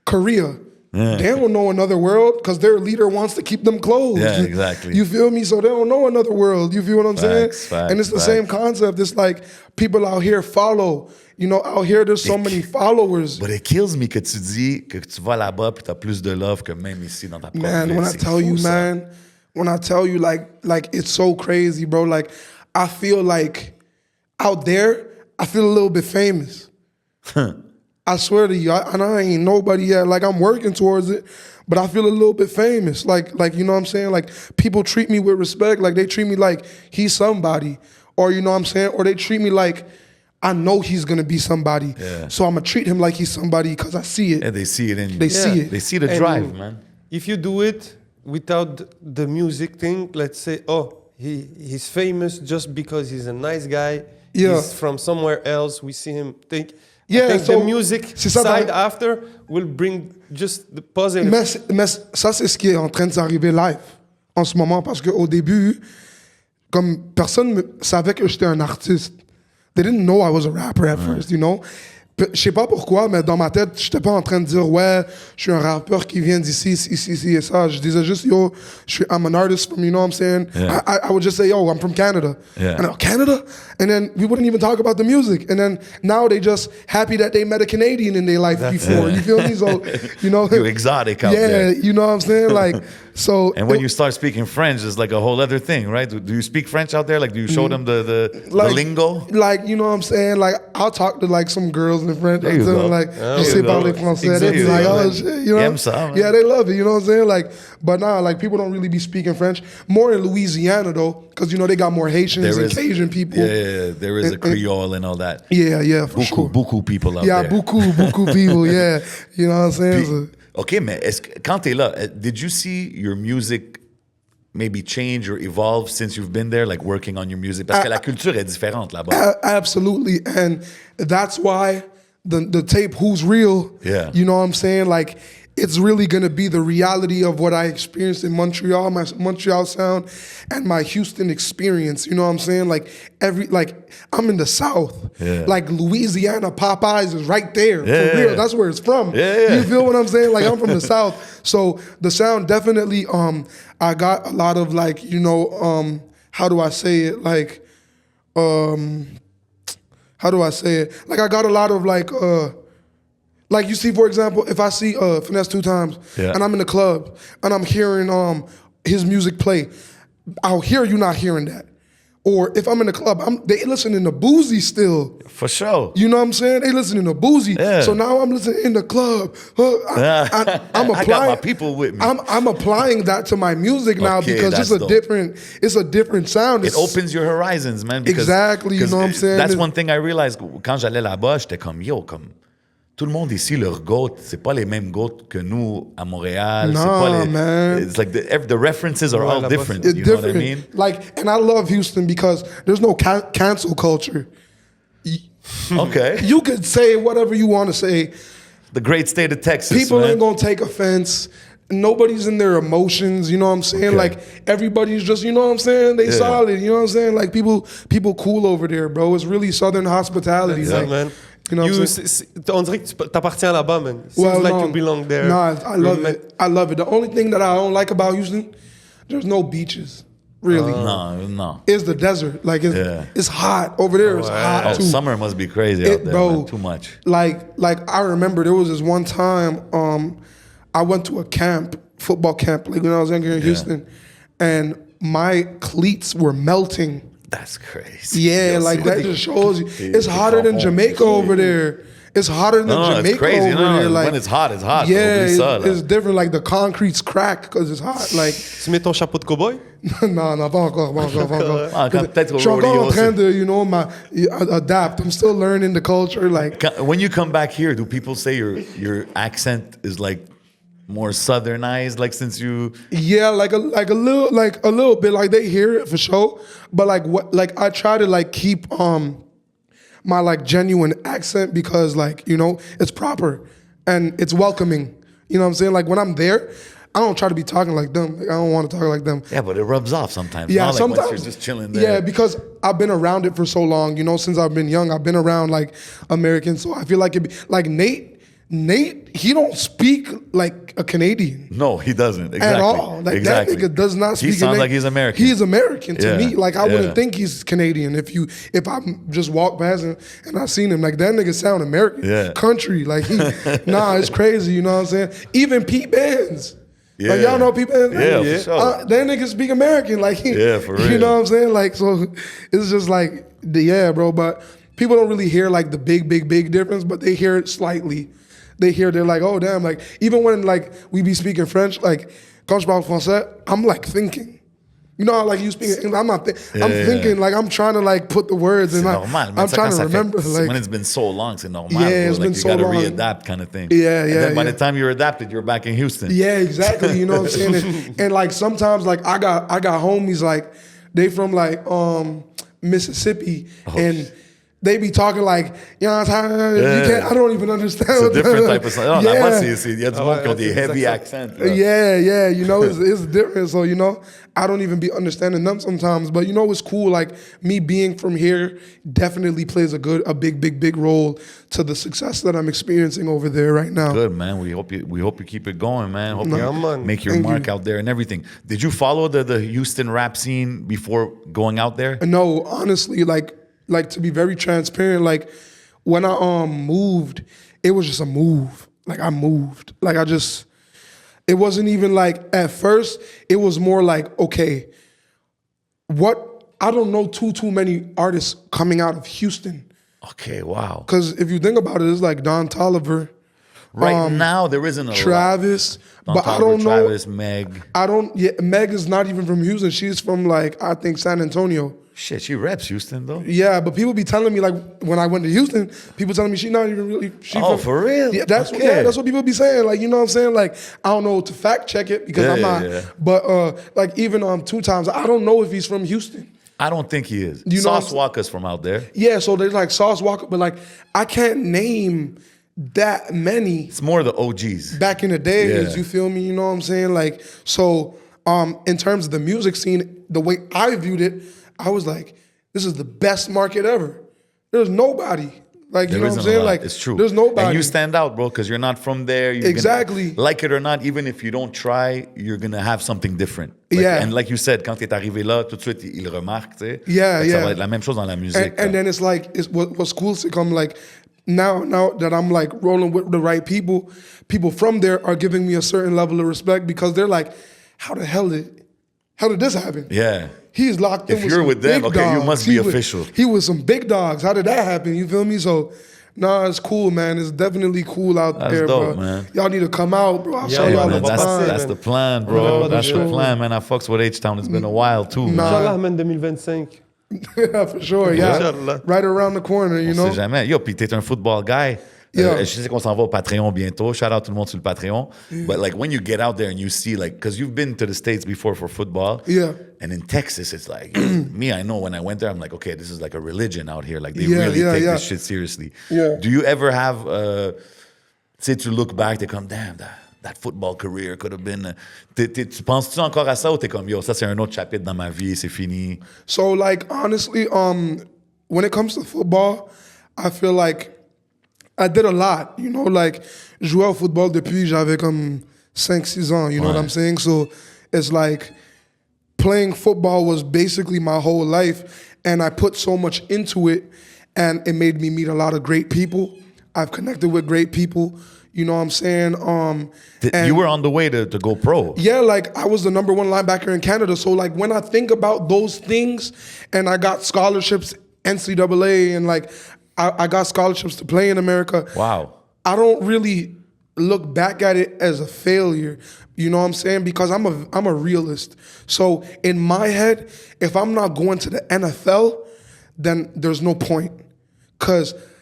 Korea. They don't know another world because their leader wants to keep them closed. Yeah, exactly. You feel me? So they don't know another world. You feel what I'm saying? Facts, and it's the same concept. It's like people out here follow. You know, out here there's so many followers. But it kills me que tu dis que tu vas là-bas puis t'as plus de love que même ici dans ta propre Man, ville. when I tell you, man, when I tell you, like it's so crazy, bro. Like, I feel like out there, I feel a little bit famous. I swear to you, I ain't nobody yet. Like, I'm working towards it, but I feel a little bit famous. Like, you know what I'm saying? Like, people treat me with respect. Like, they treat me like he's somebody. Or, you know what I'm saying? Or they treat me like I know he's going to be somebody. Yeah. So I'm going to treat him like he's somebody because I see it. Yeah, they see it in you. They see it. They see the drive, man. If you do it without the music thing, let's say, oh, he's famous just because he's a nice guy. Yeah. He's from somewhere else. We see him think... Yeah, I think so the music side after will bring just the positive. Mais ça, c'est ce qui est en train de s'arriver live en ce moment, parce qu'au début, comme personne ne savait que j'étais un artiste. They didn't know I was a rapper at first, you know? Je sais pas pourquoi, mais dans ma tête, j'étais pas en train de dire, ouais, je suis un rappeur qui vient d'ici, ici et ça. Je disais juste, yo, I'm an artist from, you know what I'm saying? Yeah. I would just say, yo, I'm from Canada. Yeah. And Canada? And then we wouldn't even talk about the music. And then now they just happy that they met a Canadian in their life before. You feel me? So, you know. You're exotic out there. Yeah, you know what I'm saying? Like, So And when you start speaking French, it's like a whole other thing, right? Do you speak French out there? Like, do you show them the lingo? Like, you know what I'm saying? Like, I'll talk to like some girls in French. There you go. Like, There je you sais go. parler français. They be like, oh shit, you know? J'aime ça, man. Yeah, they love it. You know what I'm saying? Like, but nah, like people don't really be speaking French. More in Louisiana though, because you know they got more Haitians and Cajun people. Yeah, there is a Creole and all that. Yeah, for sure. Beaucoup people out Yeah, there. beaucoup people. Yeah, you know what I'm saying? So, OK, mais quand t'es là, did you see your music maybe change or evolve since you've been there, like working on your music? Parce que la culture est différente là-bas. Absolutely, and that's why the tape "Who's Real," Yeah. you know what I'm saying? Like, it's really gonna be the reality of what I experienced in Montreal, my Montreal sound, and my Houston experience. You know what I'm saying? Like I'm in the South, like Louisiana. Popeyes is right there for real. That's where it's from. You feel what I'm saying? Like I'm from the South, so the sound definitely. I got a lot of like, you know, how do I say it? Like, how do I say it? Like I got a lot of like you see, for example, if I see Finesse 2 Times and I'm in the club and I'm hearing his music play, I'll hear you not hearing that. Or if I'm in the club, they listening to Boozy still. For sure. You know what I'm saying? They listening to Boozy. Yeah. So now I'm listening in the club. I'm applying. I got my people with me. I'm applying that to my music now Okay, because it's a different sound. It opens your horizons, man. Because, Exactly, you know what I'm saying? That's one thing I realized quand j'allais là-bas, j'étais comme tout le monde ici, leur goat, c'est pas les mêmes goats que nous à Montréal. C'est pas man. It's like the references are all different. It's You different. know what I mean? Like, and I love Houston because there's no cancel culture. Okay. You could say whatever you want to say. The great state of Texas, People man. ain't gonna take offense. Nobody's in their emotions, you know what I'm saying? Okay. Like everybody's just, you know what I'm saying? They solid, you know what I'm saying? Like people cool over there, bro. It's really Southern hospitality. Yeah, like, man. You know what I'm saying? On dirait que tu t'appartiens là-bas, man. Seems like you belong there. Nah, I love it. I love it. The only thing that I don't like about Houston, there's no beaches, really. No. It's the desert. Like it's hot over there. It's hot too. Summer must be crazy out there, bro, man. Too much. Like I remember there was this one time I went to a camp, football camp, like when I was younger in Houston, and my cleats were melting. That's crazy. Yeah, like that just shows you. It's hotter than Jamaica over there. It's hotter than Jamaica it's crazy. over there. Like, when it's hot, it's hot. Yeah, it's different. Like the concrete's crack because it's hot. Like, Tu mets ton chapeau de cowboy? non, pas encore. peut-être au Je suis encore rodeo en train de, you know, adapt. I'm still learning the culture. Like, when you come back here, do people say your accent is like more southernized, like since you? Yeah, like a little bit. Like they hear it for sure, but like I try to like keep my like genuine accent because like, you know, it's proper and it's welcoming. You know what I'm saying? Like when I'm there, I don't try to be talking like them. Like, I don't want to talk like them. Yeah, but it rubs off sometimes. Yeah, Not like sometimes once you're just chilling there. Yeah, because I've been around it for so long. You know, since I've been young, I've been around like Americans. So I feel like like Nate, he don't speak like a Canadian. No, he doesn't. Exactly. At all. Like exactly. that nigga does not speak. He sounds like he's American. He is American to Yeah. me. Like I Yeah. wouldn't think he's Canadian if I just walk past him and I seen him. Like that nigga sound American. Yeah. Country. Like nah, it's crazy. You know what I'm saying? Even Pete Benz. Yeah. Like y'all know Pete Benz? Yeah, for sure. That nigga speak American. Like for real. You know what I'm saying? Like so, it's just like bro. But people don't really hear like the big difference, but they hear it slightly. They're like, oh damn, like even when like we be speaking French, like quand je parle français, I'm like thinking. You know how like you speak English, I'm thinking like I'm trying to like put the words in. Normal, I'm trying to remember. Like when it's been so long, c'est normal. Yeah, it's like been you so gotta long. readapt kind of thing. Yeah, And then by yeah. the time you're adapted, you're back in Houston. Yeah, exactly. You know what I'm saying? And like sometimes like I got homies like they from like Mississippi and they be talking like, you know what I'm saying? I don't even understand. It's a different type of song. Non, là-bas, il y a du monde qui ont des c'est heavy ça. accents. là. Yeah, you know, it's different. So, you know, I don't even be understanding them sometimes. But, you know, it's cool. Like, me being from here definitely plays a big role to the success that I'm experiencing over there right now. Good, man. We hope you keep it going, man. Hope Yeah, you man. make your Thank mark you. out there and everything. Did you follow the Houston rap scene before going out there? No, honestly, like to be very transparent, like when I moved, it was just a move. Like I moved. Like It wasn't even like, at first, it was more like, okay, I don't know too many artists coming out of Houston. Okay, wow. Because if you think about it, it's like Don Toliver. Right now, there isn't a Travis. lot. But I don't know. Travis, Meg. Meg is not even from Houston. She's from like, I think San Antonio. Shit, she reps Houston though. Yeah, but people be telling me like when I went to Houston, people telling me she's not even really. For real? Yeah, that's what people be saying. Like, you know what I'm saying? Like, I don't know to fact check it because I'm not. Yeah. But like even 2 times, I don't know if he's from Houston. I don't think he is. You know Sauce Walker's from out there. Yeah, so there's like Sauce Walker, but like I can't name that many. It's more the OGs. Back in the days, Yeah. you feel me? You know what I'm saying? Like, so in terms of the music scene, the way I viewed it, I was like, this is the best market ever. There's nobody. Like, you know what I'm saying? Like, it's true. There's nobody. And you stand out, bro, because you're not from there. You're Exactly. Like it or not, even if you don't try, you're going to have something different. Like, Yeah. And like you said, quand t'es arrivé là, tout de suite, il remarque, tu sais. Yeah, Fait que ça yeah. va être la même chose dans la musique. And then it's like, what's cool is I'm like, now that I'm like rolling with the right people from there are giving me a certain level of respect because they're like, how did this happen? Yeah. He's locked in If with you're some with them, big okay, you dogs. must be official. He was some big dogs. How did that happen? You feel me? So, nah, it's cool, man. It's definitely cool out That's there, dope, bro. Man. Y'all need to come out, bro. I'll show Yeah, y'all man, the that's vibe. the plan, bro. That's the plan, man. I fucks with H-Town. It's been a while, too. Man. Inch'Allah, man, 2025. Yeah, for sure. Yeah, Inshallah. right around the corner, you On know. sait jamais. Yo, puis t'es un football guy. Yeah. Je sais qu'on s'en va au Patreon bientôt. Shout out tout le monde sur le Patreon. But like when you get out there and you see like, because you've been to the States before for football. Yeah. And in Texas, it's like, me, I know when I went there, I'm like, okay, this is like a religion out here. Like they Yeah, really yeah, take yeah. this shit seriously. Yeah. Do you ever have, tu sais, tu look back, t'es comme, damn, that football career could have been. Tu penses-tu encore à ça ou t'es comme, yo, ça c'est un autre chapitre dans ma vie, c'est fini? So, like, honestly, when it comes to football, I feel like I did a lot, you know, like, jouer au football depuis j'avais comme 5-6 ans, you know what I'm saying? So, it's like, playing football was basically my whole life, and I put so much into it, and it made me meet a lot of great people. I've connected with great people, you know what I'm saying? And You were on the way to go pro. yeah, like I was the #1 linebacker in Canada. So like when I think about those things and I got scholarships, NCAA, and like I got scholarships to play in America. Wow. I don't really look back at it as a failure. You know what I'm saying? Because I'm a realist. So in my head, if I'm not going to the NFL, then there's no point.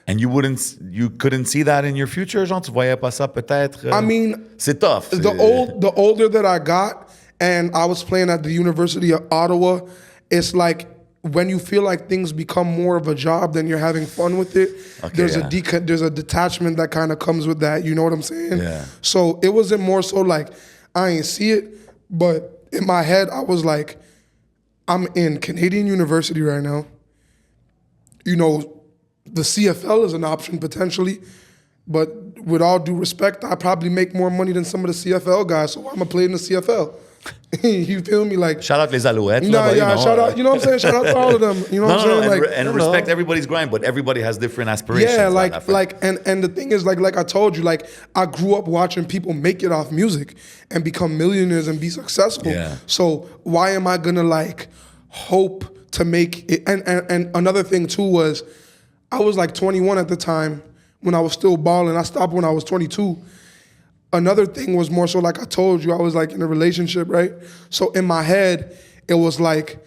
And you couldn't see that in your future, genre tu voyais pas ça peut-être. I mean, c'est tough. the older that I got, and I was playing at the University of Ottawa, it's like when you feel like things become more of a job than you're having fun with it. Okay, there's a detachment that kind of comes with that. You know what I'm saying? Yeah. So it wasn't more so like I ain't see it, but in my head I was like, I'm in Canadian University right now. You know, the CFL is an option potentially, but with all due respect, I probably make more money than some of the CFL guys, so I'm gonna play in the CFL. You feel me? Like shout out les Alouettes. nah, là, yeah, you know. shout out. You know what I'm saying? Shout out to all of them. You know what I'm saying? And respect everybody's grind, but everybody has different aspirations. Yeah, and the thing is, like I told you, like I grew up watching people make it off music and become millionaires and be successful. Yeah. So why am I gonna like hope to make it? And another thing too was, I was like 21 at the time when I was still balling. I stopped when I was 22. Another thing was more so like I told you, I was like in a relationship, right? So in my head, it was like,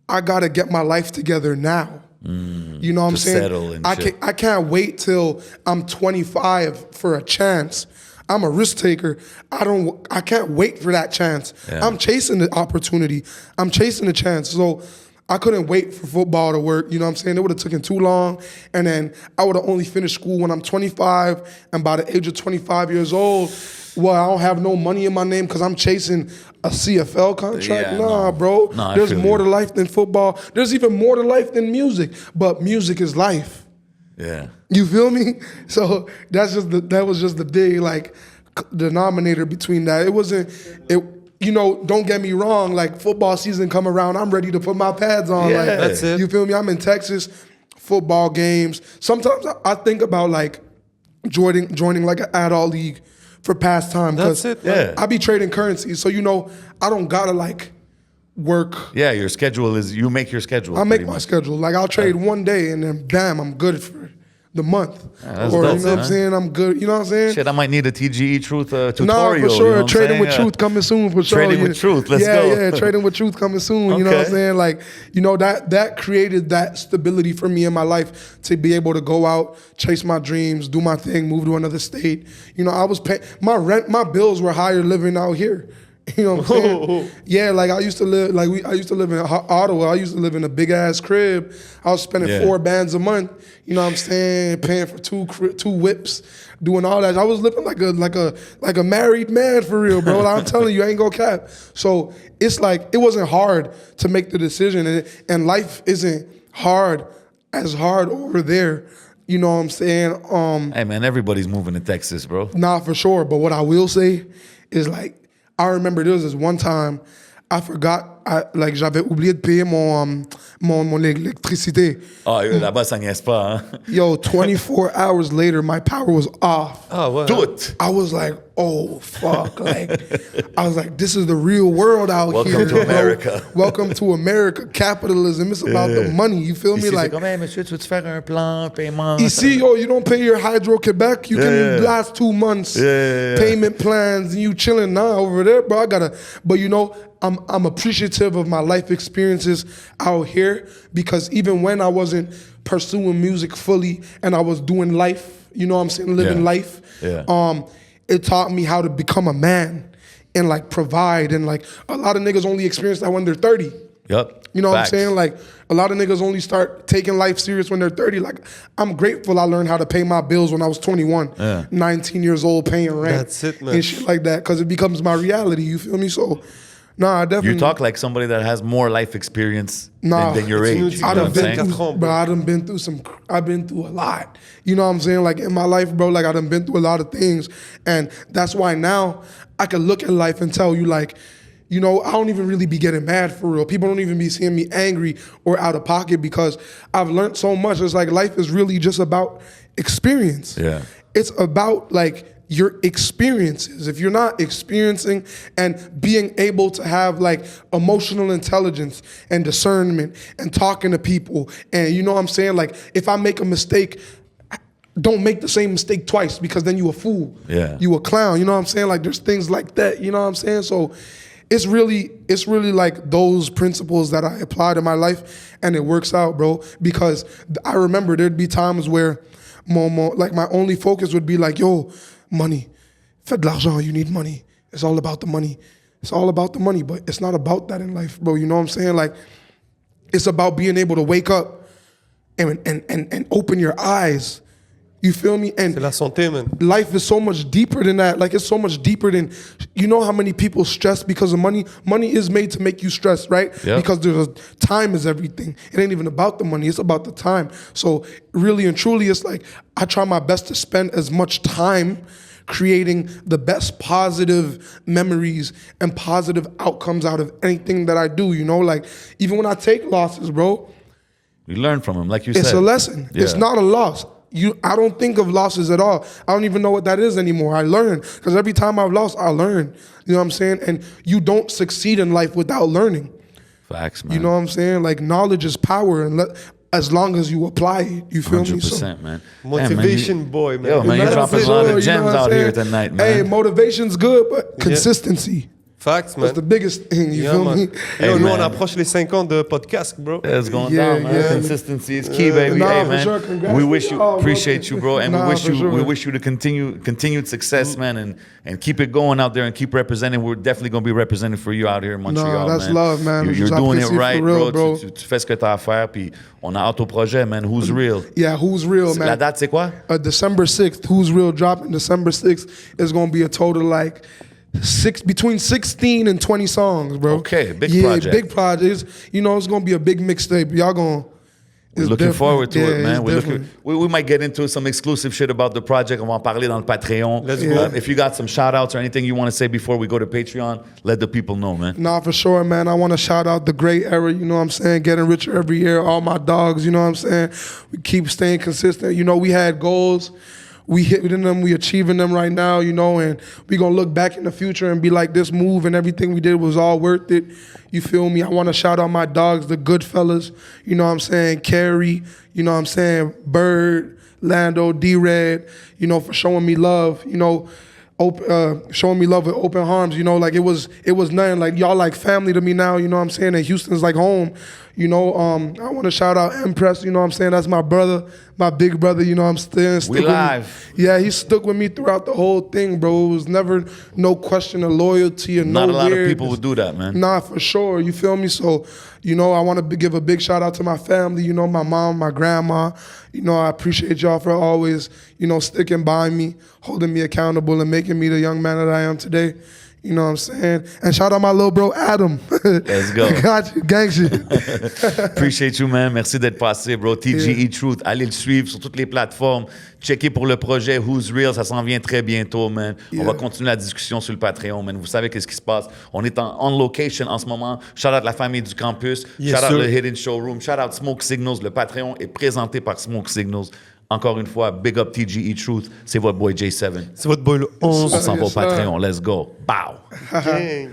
I gotta get my life together now. You know what I'm saying? Settle and shit. I can't wait till I'm 25 for a chance. I'm a risk taker. I can't wait for that chance. Yeah. I'm chasing the opportunity. I'm chasing the chance. So I couldn't wait for football to work. You know what I'm saying? It would have taken too long. And then I would have only finished school when I'm 25. And by the age of 25 years old, well, I don't have no money in my name because I'm chasing a CFL contract. Yeah, nah, no. bro. No, There's I feel more you. to life than football. There's even more to life than music. But music is life. Yeah. You feel me? So that was just the big like denominator between that. It wasn't it. You know, don't get me wrong, like football season come around, I'm ready to put my pads on. Yeah, like, that's it. You feel me? I'm in Texas, football games. Sometimes I think about like joining like an adult league, for pastime. 'Cause That's it, man. Yeah. I be trading currency, so I don't gotta work. Yeah, your schedule is, you make your schedule. I make pretty my much. schedule. Like I'll trade one day and then bam, I'm good for the month. that's Or dope, you know what man. I'm saying? I'm good. You know what I'm saying? Shit, I might need a TGE Truth tutorial. No, for you know sure. what I'm Trading saying? with Truth coming soon for sure. Trading with Truth, let's go. Yeah, Trading with Truth coming soon. You know what I'm Okay. saying? That created that stability for me in my life to be able to go out, chase my dreams, do my thing, move to another state. I was paying my rent, my bills were higher living out here. You know what I'm saying? Yeah, I used to live I used to live in Ottawa. I used to live in a big ass crib. I was spending Yeah. 4 bands a month. You know what I'm saying? Paying for two whips, doing all that. I was living like a married man for real, bro. I'm telling you, I ain't gonna cap. So it's it wasn't hard to make the decision, and life isn't as hard over there. You know what I'm saying? Hey, man, everybody's moving to Texas, bro. Nah, for sure. But what I will say is I remember there was this one time I forgot, j'avais oublié de payer mon électricité. Ah, là-bas, ça niaise pas, hein? Yo, 24 hours later, my power was off. Ah ouais. Tout. I was like, oh, fuck. I was like, this is the real world out Welcome here. to bro. America. Welcome to America. Capitalism. It's about the money. You feel me? Ici, c'est comme, hey, monsieur, tu veux te faire un plan, paiement? Ici, you don't pay your Hydro-Quebec. You can last 2 months. Yeah. Payment plans, and you chilling now over there, bro. But I'm appreciative of my life experiences out here because even when I wasn't pursuing music fully and I was doing life, you know what I'm saying, living life, it taught me how to become a man and provide, and a lot of niggas only experience that when they're 30. Yup. You know Facts. what I'm saying? A lot of niggas only start taking life serious when they're 30. I'm grateful I learned how to pay my bills when I was 21, 19 years old, paying rent. That's it, man. And shit like that, because it becomes my reality, you feel me? So, nah, I definitely... You talk like somebody that has more life experience than your it's age. You know I what done I'm been saying? through, bro, I done been through I've been through a lot. You know what I'm saying? In my life, bro, I done been through a lot of things. And that's why now I can look at life and tell you, I don't even really be getting mad for real. People don't even be seeing me angry or out of pocket because I've learned so much. It's life is really just about experience. Yeah. It's about your experiences. If you're not experiencing and being able to have emotional intelligence and discernment and talking to people, and you know what I'm saying? If I make a mistake, don't make the same mistake twice because then you a fool. Yeah. You a clown. You know what I'm saying? There's things like that. You know what I'm saying? So it's really those principles that I apply to my life, and it works out, bro. Because I remember there'd be times where my only focus would be yo, money. Fais de l'argent, you need money. It's all about the money. It's all about the money, but it's not about that in life, bro. You know what I'm saying? It's about being able to wake up and open your eyes. You feel me? And C'est la santé, man. life is so much deeper than that. It's so much deeper than, you know how many people stress because of money? Money is made to make you stress, right? Yep. Because time is everything. It ain't even about the money, it's about the time. So really and truly, it's I try my best to spend as much time creating the best positive memories and positive outcomes out of anything that I do, even when I take losses, bro. You learn from them, like you said. It's a lesson. Yeah. It's not a loss. I don't think of losses at all. I don't even know what that is anymore. I learn because every time I've lost, I learn. You know what I'm saying? And you don't succeed in life without learning. Facts, man. You know what I'm saying? Knowledge is power, and as long as you apply it, you feel 100%, me? So, man. Motivation Damn, boy, man. Yo, man, you're That's dropping it, a lot bro, of you know gems what I'm out here saying? tonight, man. Hey, motivation's good, but consistency. Facts, man. That's the biggest thing, you feel man. me? Yo, nous, man. on approche les 5 ans de podcast, bro. It's going Yeah, down, man. yeah. Consistency is key, baby. Nah, hey, for man. sure. Congrats We to wish you, y'all, bro. appreciate you, bro, and Nah, we for wish you to continued success, man, and keep it going out there and keep representing. We're definitely gonna be representing for you out here in Montreal, that's man. love, man. You're Je doing it l'apprécie right, for real, bro. Tu fais ce que t'as à faire, puis on a hâte au projet, man. Who's real? Yeah, who's real, man? La date, c'est quoi? December 6th, Who's Real dropping December 6th is going to be a total between 16 and 20 songs, bro. Okay, big yeah, project. big projects. It's going to be a big mixtape. Y'all going We're looking forward to it, man. It's We might get into some exclusive shit about the project. On va en parler dans le Patreon. Let's go. If you got some shout outs or anything you want to say before we go to Patreon, let the people know, man. Nah, for sure, man. I want to shout out the great era, you know what I'm saying? Getting richer every year. All my dogs, you know what I'm saying? We keep staying consistent. We had goals. we hitting them, we achieving them right now, you know, and we gonna look back in the future and be like, this move and everything we did was all worth it. You feel me? I want to shout out my dogs, the good fellas, you know what I'm saying? Carrie, you know what I'm saying? Bird, Lando, D-Red, you know, for showing me love, you know, showing me love with open arms, you know, like it was nothing, like y'all like family to me now, you know what I'm saying, and Houston's like home, you know. I want to shout out Empress, you know what I'm saying, that's my brother, my big brother, you know what I'm saying. We live. Yeah, he stuck with me throughout the whole thing, bro. It was never no question of loyalty and Not no a lot weirdness. of people would do that, man. Nah, for sure, you feel me? So, you know, I want to give a big shout out to my family, you know, my mom, my grandma. You know, I appreciate y'all for always, you know, sticking by me, holding me accountable and making me the young man that I am today. You know what I'm saying? And shout out my little bro, Adam. Let's go. Got you, gang shit. Appreciate you, man. Merci d'être passé, bro. TGE Truth, allez le suivre sur toutes les plateformes. Checkez pour le projet Who's Real, ça s'en vient très bientôt, man. On va continuer la discussion sur le Patreon, man. Vous savez qu'est-ce qui se passe. On est on location en ce moment. Shout out la famille du campus. Yes, shout out sir. le Hidden Showroom. Shout out Smoke Signals. Le Patreon est présenté par Smoke Signals. Encore une fois, big up TGE Truth. C'est votre boy J7. C'est votre boy le 11. On s'en va au Yes, sir. Patreon. Let's go. Bow. Gang.